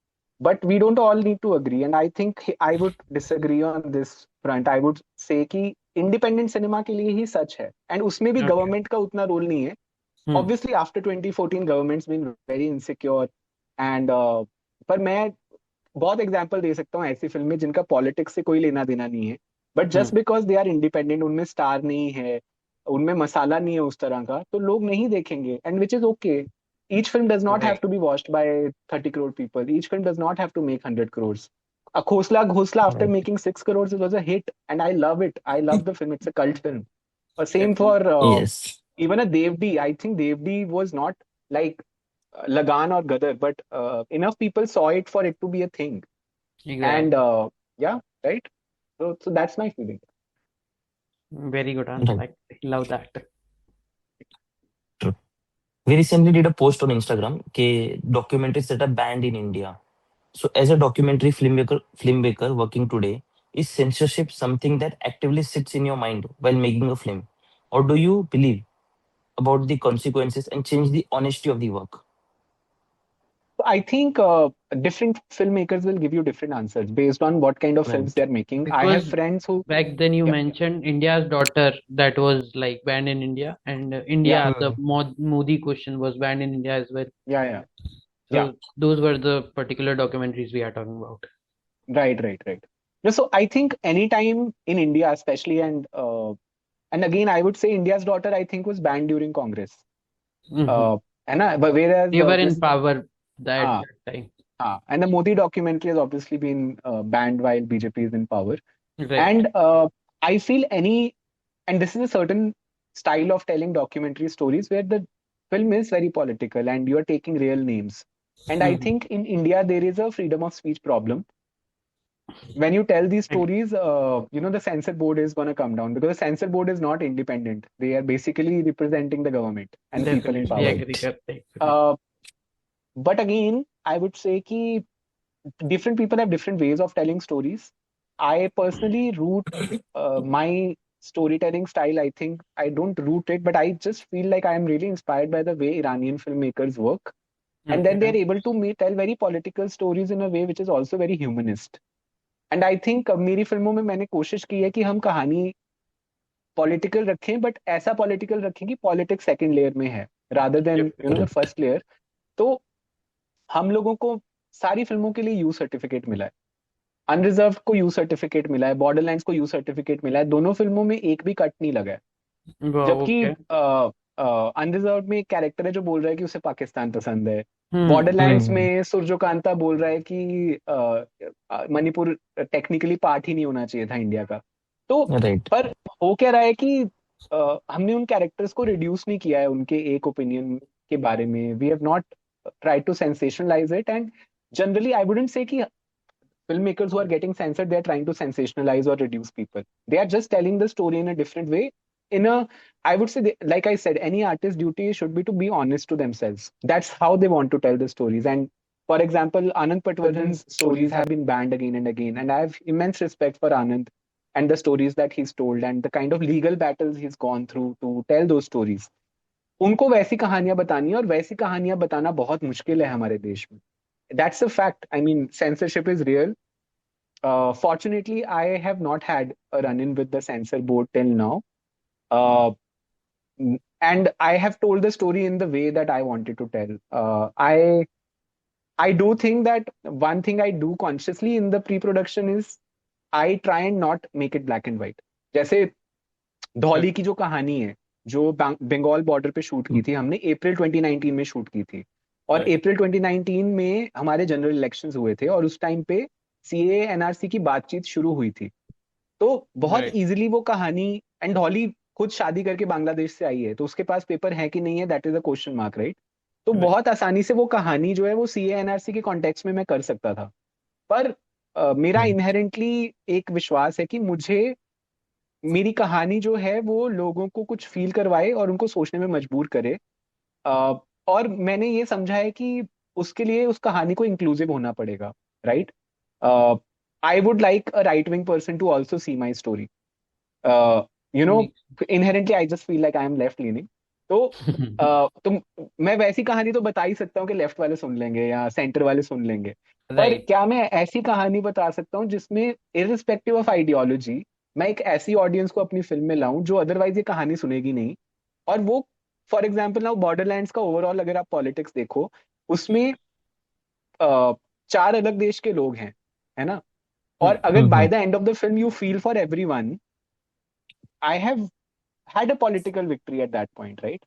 But we don't all need to agree, and I think I would disagree on this front. I would say कि independent cinema के लिए ही सच है, and उसमें भी Okay. government का उतना role नहीं है. Hmm. Obviously, after 2014, government's been very insecure, and पर मैं बहुत एग्जाम्पल दे सकता हूँ ऐसी फिल्में जिनका पॉलिटिक्स से कोई लेना देना नहीं है but Hmm. Just because they are independent उनमें स्टार नहीं है उनमें मसाला नहीं है उस तरह का तो लोग नहीं देखेंगे and which is okay each film does not have Right. To be watched by 30 crore people each film does not have to make 100 crores a khosla ghosla after Right. making 6 crores it was a hit and I love it I love the film it's a cult film same for Definitely. Yes. even a devdi I think devdi was not like lagan or gadar but enough people saw it for it to be a thing and Exactly. yeah right so that's my feeling Very good answer. Right. I love that. True. We recently did a post on Instagram के documentaries that are banned in India. So as a documentary filmmaker working today, is censorship something that actively sits in your mind while making a film? Or do you believe about the consequences and change the honesty of the work? so I think different filmmakers will give you different answers based on what kind of films Right. they're making I have Because friends who back then you yeah mentioned India's daughter that was like banned in India, and yeah India, the Hmm. Modi question was banned in India as well. yeah yeah yeah So those were the particular documentaries we are talking about. right no, so I think anytime in India especially and again I would say India's daughter I think was banned during Congress Hmm. है ना but whereas They were in this power at हाँ that time. and the Modi documentary has obviously been banned while BJP is in power. Right. And I feel and this is a certain style of telling documentary stories where the film is very political and you are taking real names. And I Mhm. think in India, there is a freedom of speech problem. When you tell these Right. stories, the censor board is going to come down because the censor board is not independent. They are basically representing the government and the people in Definitely power. agree. Right. Uh, but again, I would say कि different people have different ways of telling stories. I personally root my storytelling style. I think I don't root it, but I just feel like I am really inspired by the way Iranian filmmakers work. And then Okay. they're able to tell very political stories in a way which is also very humanist. And I think मेरी फिल्मों में मैंने कोशिश की है कि हम कहानी पॉलिटिकल रखें बट ऐसा पॉलिटिकल रखें कि पॉलिटिक्स सेकंड लेयर में है rather than the Right. First layer तो हम लोगों को सारी फिल्मों के लिए यू सर्टिफिकेट मिला है अनरिजर्व को यू सर्टिफिकेट मिला है बॉर्डरलैंड्स को यू सर्टिफिकेट मिला है दोनों फिल्मों में एक भी कट नहीं लगा है Wow. जबकि Okay. अनरिजर्व में एक कैरेक्टर है जो बोल रहा है कि उसे पाकिस्तान पसंद है बॉर्डरलैंड्स में सूर्यकांता बोल रहा है कि मणिपुर टेक्निकली पार्ट ही नहीं होना चाहिए था इंडिया का। तो Right. पर हो क्या रहा है कि हमने उन कैरेक्टर्स को रिड्यूस नहीं किया है उनके एक ओपिनियन के बारे में। We have not try to sensationalize it, and generally I wouldn't say कि filmmakers who are getting censored, they're trying to sensationalize or reduce people. They are just telling the story in a different way. In a, I would say, like I said, any artist's duty should be to be honest to themselves. That's how they want to tell the stories. And for example, Anand Patwardhan's stories have been banned again and again. And I have immense respect for Anand and the stories that he's told and the kind of legal battles he's gone through to tell those stories. उनको वैसी कहानियां बतानी है और वैसी कहानियां बताना बहुत मुश्किल है हमारे देश में. That's a fact. I mean, censorship is real. Fortunately, I have not had a run-in with the censor board till now. Uh, and I have told the story in the way that I wanted to tell. I do think that one thing I do consciously in the pre-production is I try and not make it black and white. जैसे धौली की जो कहानी है जो Bengal border पे shoot की थी हमने अप्रैल 2019 में शूट की थी, और अप्रैल 2019 में हमारे जनरल इलेक्शंस हुए थे और उस टाइम पे सीए एनआरसी की बातचीत शुरू हुई थी। तो बहुत इजीली वो कहानी, एंड धौली खुद शादी करके बांग्लादेश से आई है तो उसके पास पेपर है कि नहीं है, that is a question mark, right? तो बहुत आसानी से वो कहानी जो है वो सीए एनआरसी के कॉन्टेक्स्ट में मैं कर सकता था। पर मेरा इनहेरेंटली एक विश्वास है कि मुझे मेरी कहानी जो है वो लोगों को कुछ फील करवाए और उनको सोचने में मजबूर करे। और मैंने ये समझा है कि उसके लिए उस कहानी को इंक्लूसिव होना पड़ेगा, right? I would like a right wing person to also see my story, you know, inherently I just feel like I am left leaning. तो मैं वैसी कहानी तो बता ही सकता हूँ कि लेफ्ट वाले सुन लेंगे या सेंटर वाले सुन लेंगे, पर क्या मैं ऐसी कहानी बता सकता हूँ जिसमें इररिस्पेक्टिव ऑफ आइडियोलॉजी मैं एक ऐसी ऑडियंस को अपनी फिल्म में लाऊं जो अदरवाइज ये कहानी सुनेगी नहीं? और वो, फॉर एग्जाम्पल नाउ बॉर्डरलैंड्स का ओवरऑल अगर आप पॉलिटिक्स देखो उसमें 4 अलग देश के लोग हैं, है ना? और अगर by the end of the film you feel for everyone, I have had a political victory at that point, right?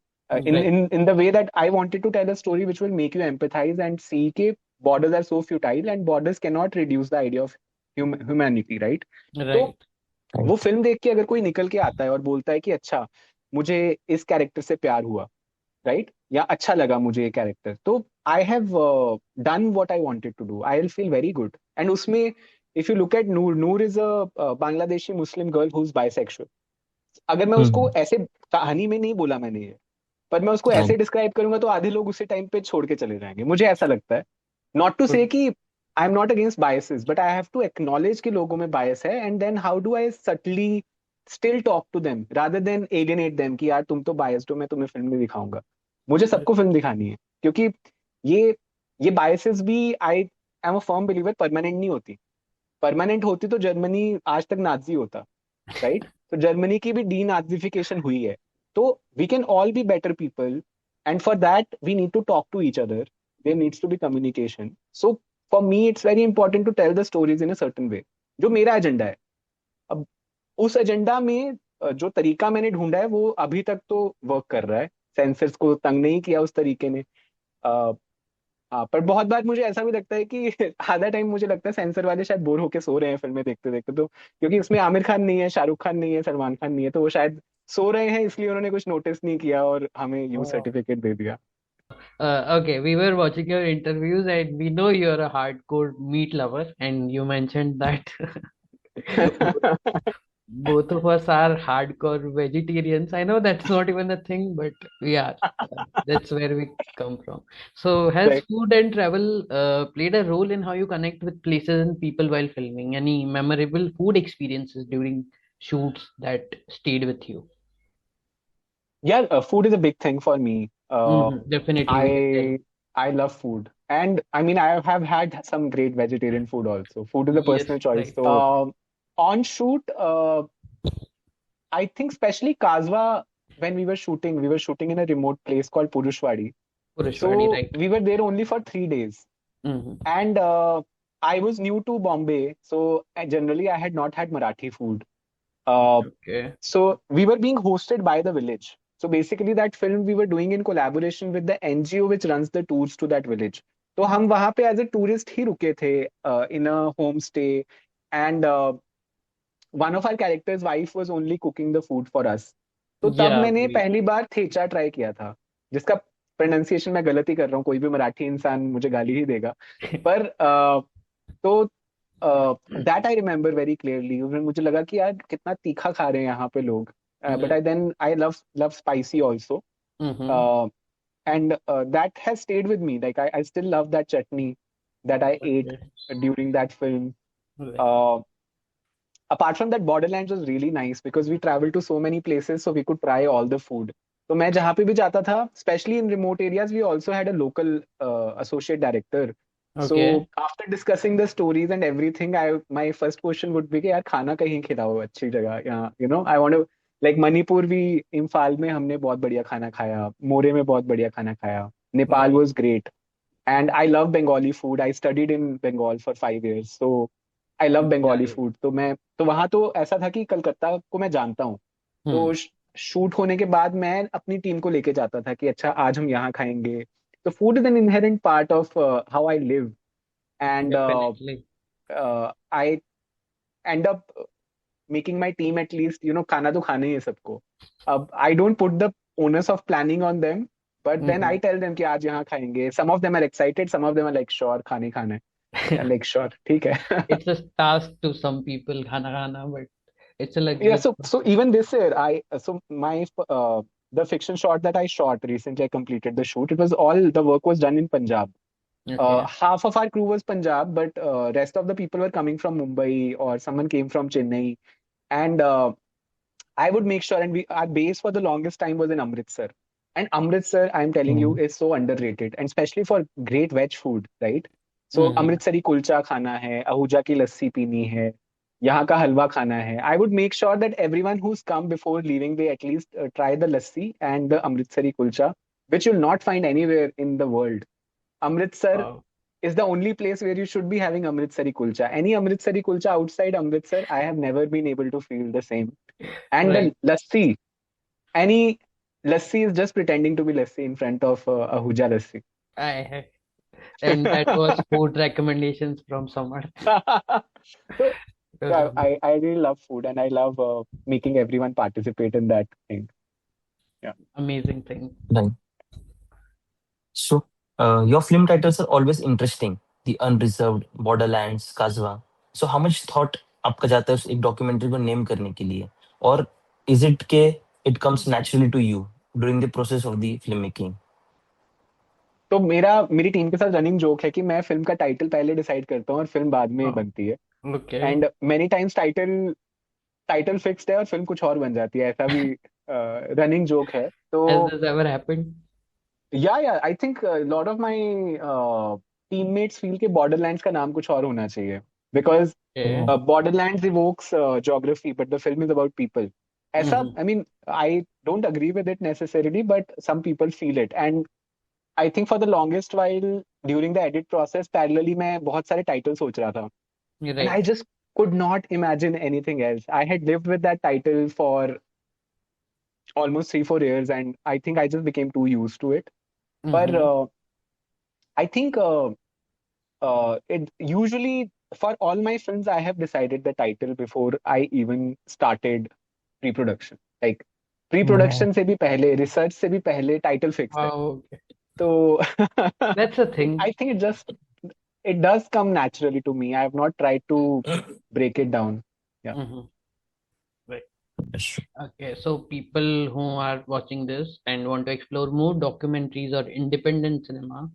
In the way that I wanted to tell a story which will make you empathize and see कि borders are so futile and borders cannot reduce the idea of humanity, right? तो वो film देख के अगर कोई निकल के आता है और बोलता है कि अच्छा मुझे इस कैरेक्टर से प्यार हुआ, राइट, या अच्छा लगा मुझे ये कैरेक्टर, तो I have done what I wanted to do, I will feel very good. And उसमें if you look at Noor, Noor is a Bangladeshi Muslim girl who is bisexual. अगर मैं उसको ऐसे, कहानी में नहीं बोला मैंने ये, पर मैं उसको ऐसे डिस्क्राइब करूंगा तो आधे लोग उसी टाइम पे छोड़ के चले जाएंगे, मुझे ऐसा लगता है। नॉट टू से कि I am not against biases, but I have to acknowledge कि लोगों में बायस है, and then how do I subtly still talk to them rather than alienate them कि यार तुम तो बायस्ड हो, मैं तुम्हें फिल्म में दिखाऊंगा। मुझे सबको फिल्म दिखानी है, क्योंकि ये बायसेस भी, I am a firm believer, permanent नहीं होती। परमानेंट होती तो जर्मनी आज तक नाजी होता, राइट? तो जर्मनी की भी डीनाजिफिकेशन हुई है। तो we can all be better people, and for that we need to talk to each other, there needs to be communication. So for me it's very important to tell the stories in a certain way, जो मेरा agenda है। अब उस agenda में जो तरीका मैंने ढूंढा है वो अभी तक तो वर्क कर रहा है, सेंसर्स को तंग नहीं किया उस तरीके ने। हाँ, पर बहुत बार मुझे ऐसा भी लगता है कि आधा टाइम मुझे लगता है सेंसर वाले शायद बोर होके सो रहे हैं फिल्में देखते देखते, तो क्योंकि उसमें आमिर खान नहीं है, शाहरुख खान नहीं है, सलमान खान नहीं है, तो वो शायद सो रहे हैं, इसलिए उन्होंने कुछ नोटिस नहीं किया और हमें यू सर्टिफिकेट दे दिया। Okay, we were watching your interviews and we know you're a hardcore meat lover, and you mentioned that both of us are hardcore vegetarians. I know that's not even a thing, but we are. That's where we come from. So, has Right. food and travel played a role in how you connect with places and people while filming? Any memorable food experiences during shoots that stayed with you? Yeah, food is a big thing for me. Definitely, we can tell. I love food, and I mean I have had some great vegetarian food also. Food is a Yes, personal choice. right. So on shoot, I think especially Kasva, when we were shooting in a remote place called Purushwadi. Pureshwari, So right. we were there only for 3 days, and I was new to Bombay, so generally I had not had Marathi food. Okay. So we were being hosted by the village. So basically that film we were doing in collaboration with the NGO which runs the tours to that village. तो हम वहां पे as a tourist ही रुके थे in a home stay and one of our characters wife was only cooking the food for us. तो तब Yeah, मैंने पहली बार थेचा ट्राई किया था, जिसका प्रोनाउंसिएशन मैं गलत ही कर रहा हूँ, कोई भी मराठी इंसान मुझे गाली ही देगा. पर तो that I remember very clearly. मुझे लगा कि यार कितना तीखा खा रहे हैं यहाँ पे लोग. But I love love spicy also. Mm-hmm. And that has stayed with me. Like I still love that chutney that I ate Okay. during that film. Right. Apart from that, Borderlands was really nice because we traveled to so many places, so we could try all the food. So मैं जहाँ पे भी जाता था, especially in remote areas, we also had a local associate director. So Okay. after discussing the stories and everything, my first question would be कि यार खाना कहीं खिलाओ अच्छी जगह यहाँ. I want to like Manipur भी, इम्फाल में हमने बहुत बढ़िया खाना खाया, मोरे में बहुत बढ़िया खाना खाया. Nepal Right. was great. And I love Bengali food. I studied in Bengal for 5 years. So I love Yeah. Bengali food. तो वहां तो ऐसा था कि कलकत्ता को मैं जानता हूँ. तो शूट होने के बाद मैं अपनी टीम को लेके जाता था कि अच्छा आज हम यहाँ खाएंगे. तो food is an inherent part of how I live. And Definitely. I end up making my team at least खाना तो खाना ही है सबको. अब I don't put the onus of planning on them, but then I tell them कि आज यहाँ खाएंगे. Some of them are excited, some of them are like sure खाने खाना है. लाइक श्योर ठीक है. It's a task to some people, khana khana, but it's a Yeah, luxury. so even this year, my the fiction short that I shot recently, I completed the shoot. It was all the work was done in Punjab. Okay. Half of our crew was Punjab, but rest of the people were coming from Mumbai or someone came from Chennai. And I would make sure, and our base for the longest time was in Amritsar. And Amritsar, I'm telling you, is so underrated, and especially for great veg food, right? So Amritsari kulcha khana hai, ahuja ki lassi peeni hai, यहाँ का हलवा खाना है. I would make sure that everyone who's come before leaving, they at least try the lassi and the Amritsari kulcha, which you'll not find anywhere in the world. Amritsar Wow. is the only place where you should be having Amritsari kulcha. Any Amritsari kulcha outside Amritsar, I have never been able to feel the same. And Right. the lassi, any lassi is just pretending to be lassi in front of ahuja lassi. And that was food recommendations from Samarth. So, yeah, I really love food and I love making everyone participate in that thing. Yeah. Amazing thing. Right. So, your film titles are always interesting. The Unreserved, Borderlands, Kazwa. So, how much thought आपका जाता है उस एक documentary को name करने के लिए? और is it के it comes naturally to you during the process of the filmmaking? तो मेरी टीम के साथ रनिंग जोक है कि मैं फिल्म का टाइटल पहले डिसाइड करता हूँ और फिल्म बाद में बनती है. Okay. And many times title fixed है और फिल्म कुछ और बन जाती है. ऐसा भी रनिंग जोक है. तो Has this ever happened? या I think lot of my teammates feel कि बॉर्डरलैंड्स का नाम कुछ और होना चाहिए because Okay. Borderlands evokes geography but the film is about people. ऐसा I mean I don't agree with it necessarily but some people feel it. And I think for the longest while during the edit process parallelly मैं बहुत सारे title सोच रहा था. You're And I right. just could not imagine anything else. I had lived with that title for almost 3-4 years, and I think I just became too used to it. But I think it usually for all my films, I have decided the title before I even started pre-production. Like pre-production से भी पहले, research से भी पहले title fixed है. Wow. Okay. So That's a thing. I think it does come naturally to me. I have not tried to break it down. Yeah. Right. That's true. Okay, so people who are watching this and want to explore more documentaries or independent cinema,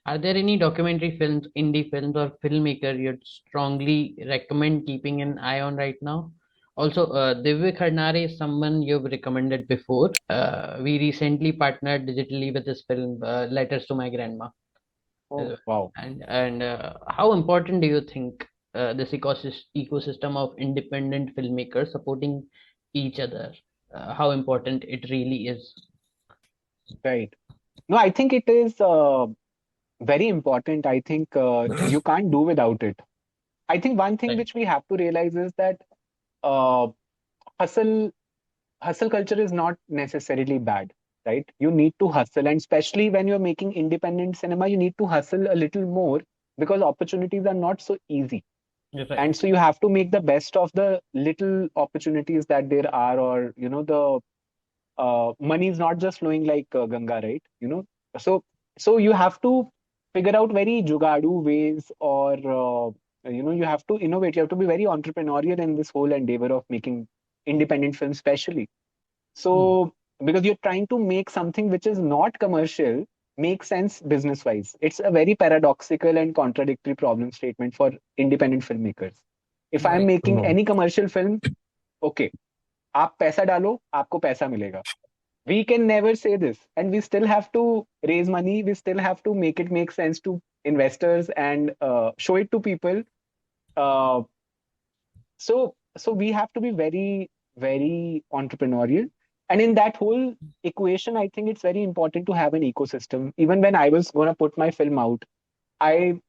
are there any documentary films, indie films, or filmmaker you'd strongly recommend keeping an eye on right now? Also, Divya Kharnare is someone you've recommended before. We recently partnered digitally with his film, Letters to My Grandma. Oh, wow. And how important do you think this ecosystem of independent filmmakers supporting each other, how important it really is? Right. No, I think it is very important. I think you can't do without it. I think one thing Right. which we have to realize is that hustle hustle culture is not necessarily bad, right? You need to hustle, and especially when you're making independent cinema, you need to hustle a little more because opportunities are not so easy. You're right. And so you have to make the best of the little opportunities that there are, or the money is not just flowing like Ganga, right? So you have to figure out very jugadu ways, or you have to innovate. You have to be very entrepreneurial in this whole endeavor of making independent films, especially. So because you're trying to make something which is not commercial make sense business wise. It's a very paradoxical and contradictory problem statement for independent filmmakers. If I'm Right. making any commercial film, okay, आप पैसा डालो, आपको पैसा मिलेगा. We can never say this, and we still have to raise money. We still have to make it make sense to investors and show it to people. Uh, so we have to be very, very entrepreneurial. And in that whole equation, I think it's very important to have an ecosystem. Even when I was gonna put my film out, I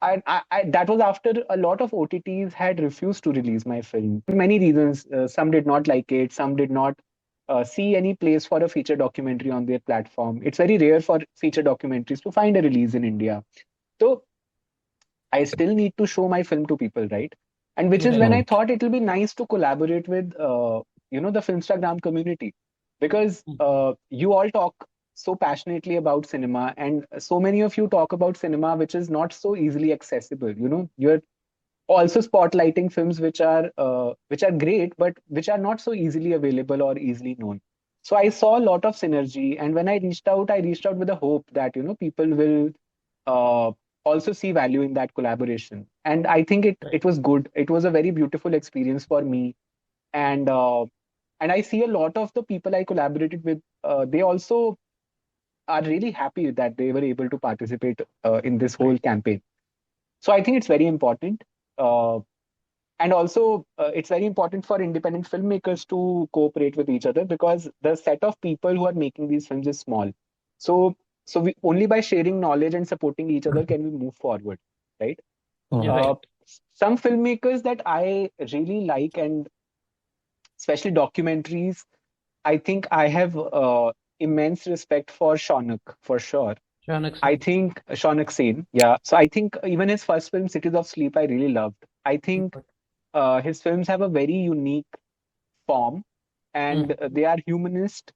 that was after a lot of OTTs had refused to release my film. Many reasons. Some did not like it. Some did not see any place for a feature documentary on their platform. It's very rare for feature documentaries to find a release in India. So I still need to show my film to people, right? And which is when I thought it will be nice to collaborate with, the Filmstagram community, because you all talk so passionately about cinema, and so many of you talk about cinema which is not so easily accessible. You're also spotlighting films which are great, but which are not so easily available or easily known. So I saw a lot of synergy, and when I reached out with a hope that people will uh, also see value in that collaboration. And I think it was good. It was a very beautiful experience for me, and I see a lot of the people I collaborated with. They also are really happy that they were able to participate in this whole campaign. So I think it's very important. And also, it's very important for independent filmmakers to cooperate with each other, because the set of people who are making these films is small. So we only by sharing knowledge and supporting each other can we move forward, right? You're right. Some filmmakers that I really like, and especially documentaries, I think I have immense respect for Shaunak, for sure. Shaunak I Sen. think Shaunak Sen, yeah. So I think even his first film, Cities of Sleep, I really loved. I think his films have a very unique form, and they are humanist.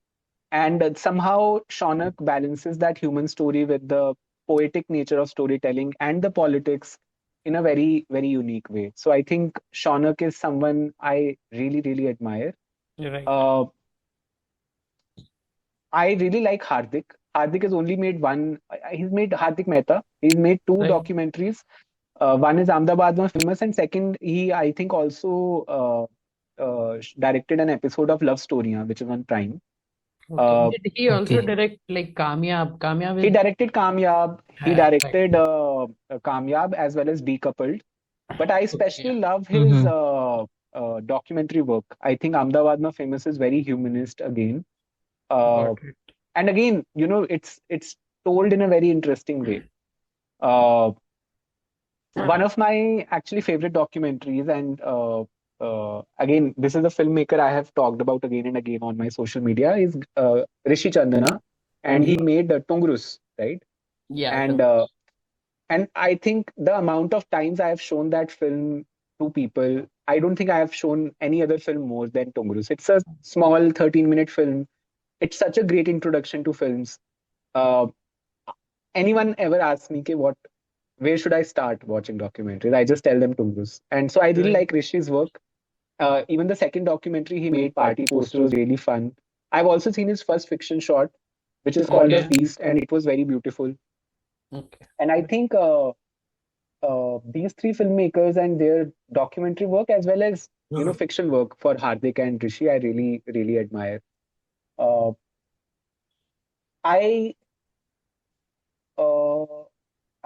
And somehow Shaunak balances that human story with the poetic nature of storytelling and the politics in a very, very unique way. So I think Shaunak is someone I really, really admire. You're right. I really like Hardik. Hardik has only made one. He's made Hardik Mehta. He's made two Right. documentaries. One is Ahmedabad Mein Famous, and second, he I think also directed an episode of Love Story, which is on Prime. Okay. Did he also direct like Kamyab? Kamyab He is directed Kamyab. He right. directed Kamyab as well as Decoupled. But I especially love his documentary work. I think Ahmedabad Mein Famous is very humanist again. Got it. And again, it's told in a very interesting way. One of my actually favorite documentaries, and again, this is a filmmaker I have talked about again and again on my social media, is Rishi Chandana, and he made Tungrus, right? Yeah. And I think the amount of times I have shown that film to people, I don't think I have shown any other film more than Tungrus. It's a small 13-minute film. It's such a great introduction to films. Anyone ever asks me, where should I start watching documentaries? I just tell them Tungrus. And so I really like Rishi's work. Even the second documentary he made, Party Poster, was really fun. I've also seen his first fiction short, which is called The Feast, and it was very beautiful. Okay. And I think these three filmmakers and their documentary work, as well as fiction work for Hardik and Rishi, I really, really admire. I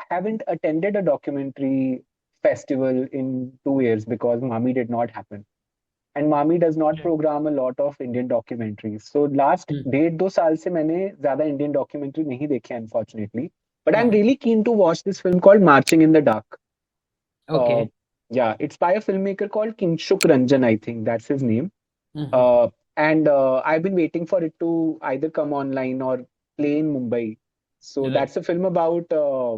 haven't attended a documentary festival in 2 years because MAMI did not happen. And MAMI does not program a lot of Indian documentaries. So last 1.5-2 साल से मैंने ज़्यादा Indian documentary नहीं देखे, unfortunately. But I'm really keen to watch this film called Marching in the Dark. Okay. Yeah, it's by a filmmaker called Kinshuk Ranjan, I think that's his name. and I've been waiting for it to either come online or play in Mumbai. So Right. that's a film about uh,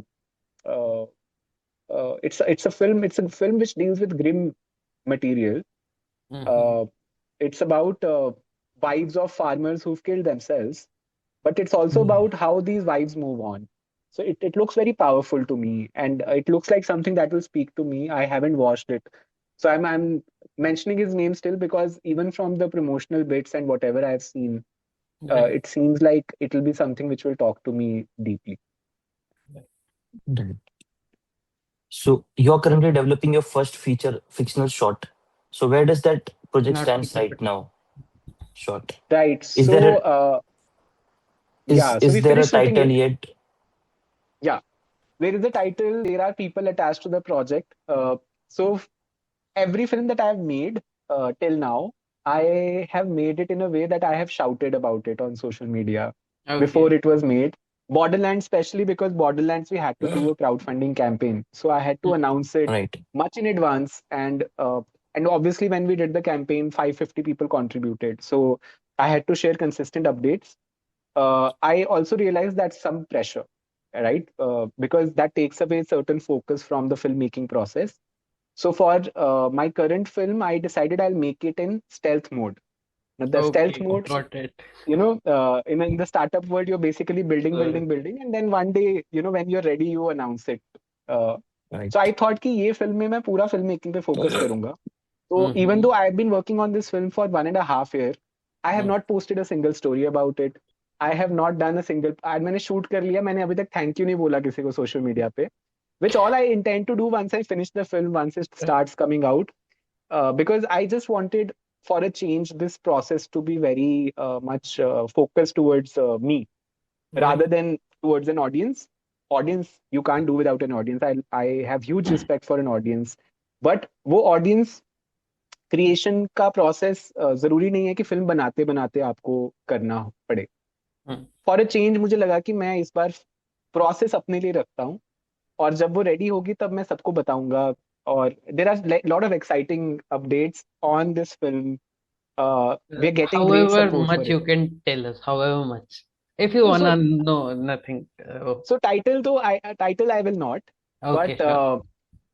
it's a film which deals with grim material. Mm-hmm. Uh, it's about wives of farmers who've killed themselves, but it's also about how these wives move on. So it looks very powerful to me, and it looks like something that will speak to me. I haven't watched it, so I'm mentioning his name still because even from the promotional bits and whatever I've seen, Right. it seems like it'll be something which will talk to me deeply. Right. So you're currently developing your first feature fictional short. So where does that project Not stands feature, right but now? Short. Right. Is there So a yeah, so is we there a finished shooting title it. yet? Yeah, there is a title. There are people attached to the project. So every film that I've made till now, I have made it in a way that I have shouted about it on social media before okay. it was made. Borderlands, especially because Borderlands, we had to do a crowdfunding campaign, so I had to announce it Right. much in advance, and obviously when we did the campaign, 550 people contributed, so I had to share consistent updates. I also realized that's some pressure, right? Because that takes away certain focus from the filmmaking process. So for my current film, I decided I'll make it in stealth mode. Now, the stealth Okay, mode, got it. in the startup world, you're basically building, Uh, building, building, and then one day, when you're ready, you announce it. Uh, Right. so I thought कि ये film में मैं पूरा film making पे focus करूंगा. So even mm-hmm. though I've been working on this film for 1.5 years, I have Mm. not posted a single story about it. I have not done a single. आज मैंने shoot कर लिया. मैंने अभी तक thank you नहीं बोला किसी को social media पे. Which all I intend to do once I finish the film, once it starts coming out, because I just wanted for a change this process to be very much focused towards me rather Right. than towards an audience. Audience, you can't do without an audience. I have huge respect for an audience, but वो audience creation का process जरूरी नहीं है कि film बनाते बनाते आपको करना पड़े. Mm. फॉर अ चेंज मुझे लगा कि मैं इस बार प्रोसेस अपने लिए रखता हूँ, और जब वो रेडी होगी तब मैं सबको बताऊंगा. और there are lot of exciting updates on this film. We are getting great However support much for you it. can tell us, however much. If you so wanna know nothing. So title तो title I will not, Okay, but sure.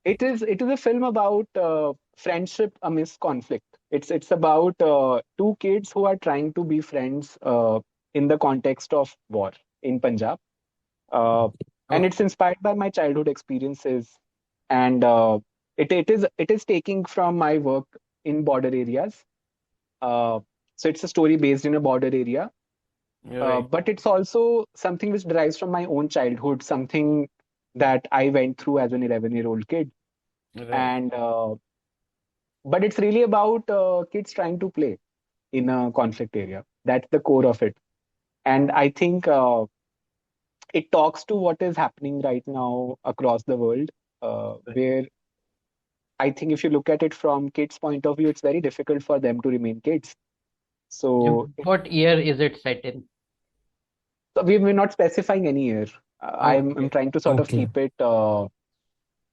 it is a film about friendship amidst conflict. It's about two kids who are trying to be friends in the context of war in Punjab, uh, and Okay. it's inspired by my childhood experiences, and it is taking from my work in border areas. Uh, so it's a story based in a border area, Right. but it's also something which derives from my own childhood, something that I went through as an 11-year-old kid. Right. And but it's really about kids trying to play in a conflict area. That's the core of it. And I think it talks to what is happening right now across the world, where I think if you look at it from kids' point of view, it's very difficult for them to remain kids. So, What year is it set in? so we're not specifying any year. I'm Okay. trying to sort of Okay. keep it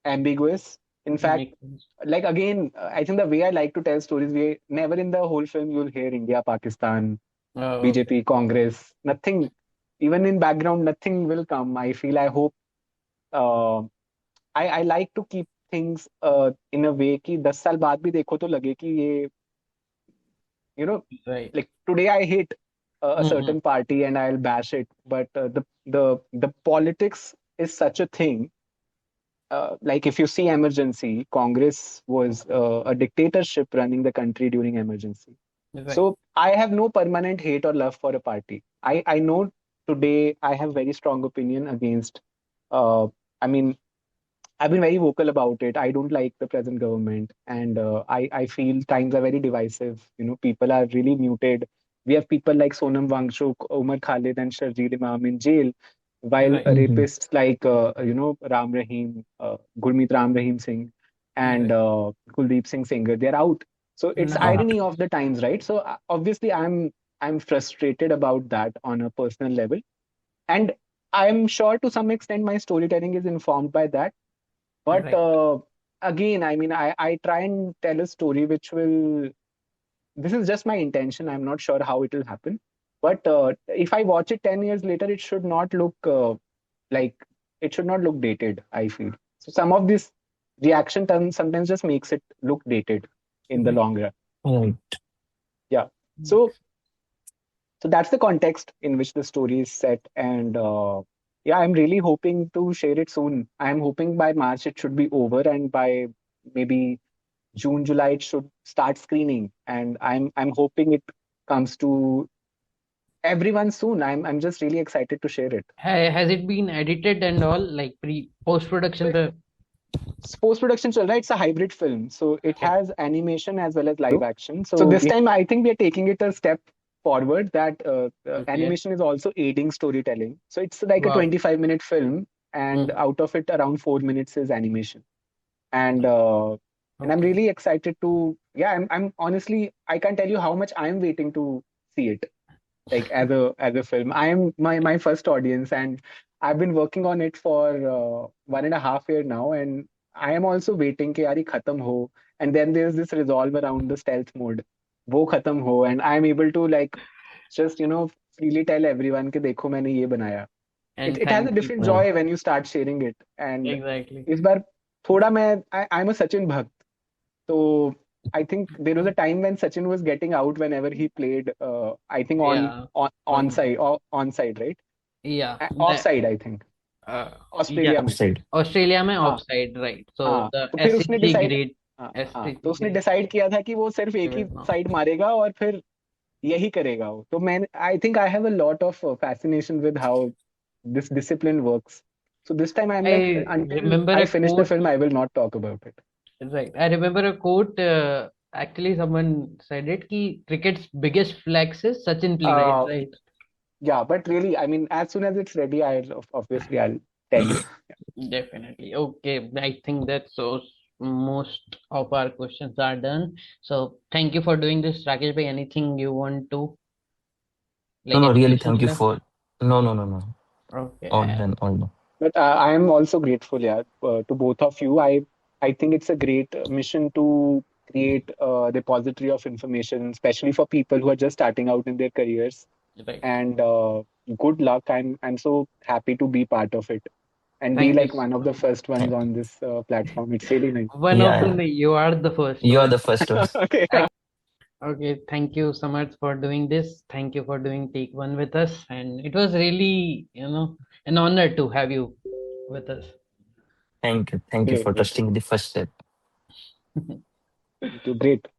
ambiguous. In fact, Makes sense. like again, I think the way I like to tell stories, we never in the whole film you'll hear India, Pakistan, Okay. BJP, Congress, nothing. Even in background, nothing will come. I feel, I hope. Uh, I like to keep things in a way कि 10 साल बाद भी देखो तो लगे कि ये, you know, Right. like today I hate a Mm-hmm. certain party and I'll bash it, but the politics is such a thing. Like if you see emergency, Congress was a dictatorship running the country during emergency. Right. So I have no permanent hate or love for a party. I know today I have very strong opinion against. Uh, I mean, I've been very vocal about it. I don't like the present government, and I feel times are very divisive. People are really muted. We have people like Sonam Wangchuk, Omar Khalid, and Sharjeel Imam in jail, while Right. rapists like Ram Rahim, Gurmeet Ram Rahim Singh, and Right. Kuldeep Singh Sengar, they're out. So it's Now. irony of the times, right? So obviously, I'm frustrated about that on a personal level, and I'm sure to some extent my storytelling is informed by that. But Right. again, I mean, I try and tell a story which will this is just my intention. I'm not sure how it will happen. But if I watch it 10 years later, it should not look like it should not look dated, I feel. So some of this reaction time sometimes just makes it look dated in the long run. Right. Yeah. So that's the context in which the story is set. And yeah, I'm really hoping to share it soon. I'm hoping by March it should be over, and by maybe June, July it should start screening. And I'm hoping it comes to everyone soon. I'm just really excited to share it. Has it been edited and all, like post-production? Post-production chal raha hai. It's a hybrid film, so it has animation as well as live action. So So this time I think we are taking it a step forward, that Okay. animation is also aiding storytelling. So it's like a Wow. 25-minute film, and out of it around 4 minutes is animation. And I'm Okay. really excited to, yeah, I'm honestly, I can't tell you how much I'm waiting to see it, like as a film. I am my first audience, and I've been working on it for 1.5 years now, and I am also waiting कि यार ये खत्म हो. And then there's this resolve around the stealth mode, वो खत्म हो, and I'm able to like just freely tell everyone कि देखो मैंने ये बनाया. And It has a thank different you. joy when you start sharing it. And Exactly. इस बार थोड़ा I'm a Sachin Bhakt. So I think there was a time when Sachin was getting out whenever he played, I think Yeah. onside, right? Yeah. Offside, I think. Australia में. Offside. Australia में हाँ. Offside, right. सो हाँ, the तो फिर उसने SSG decide grade तो उसने decide किया था कि वो सिर्फ एक ही साइड मारेगा और फिर यही करेगा वो. तो मैं आई think I have a lot of fascination with how this discipline works. So this time I'm like, I until remember I a finish the quote. film, I will not talk about it. Right. I remember a quote. Actually, someone said it. Ki cricket's biggest flex is Sachin playing Uh, it, right? Yeah, but really, I mean, as soon as it's ready, obviously I'll tell you. Definitely. Okay. I think that so most of our questions are done. So thank you for doing this, Rakesh bhai. Anything you want to, No, no, any really, questions thank you left? for. No. Okay. All done, all done. But I am also grateful, yeah, to both of you. I think it's a great mission to create a repository of information, especially for people who are just starting out in their careers. Right. And good luck. I'm so happy to be part of it and be Thank like you. one of the first ones Thank on this platform. It's really nice. One Yeah, of yeah. the, you are the first You are one. the first one. Okay. Okay, thank you, Samarth, for doing this. Thank you for doing Take One with us, and it was really, an honor to have you with us. Thank you for Great. trusting the first step. Great.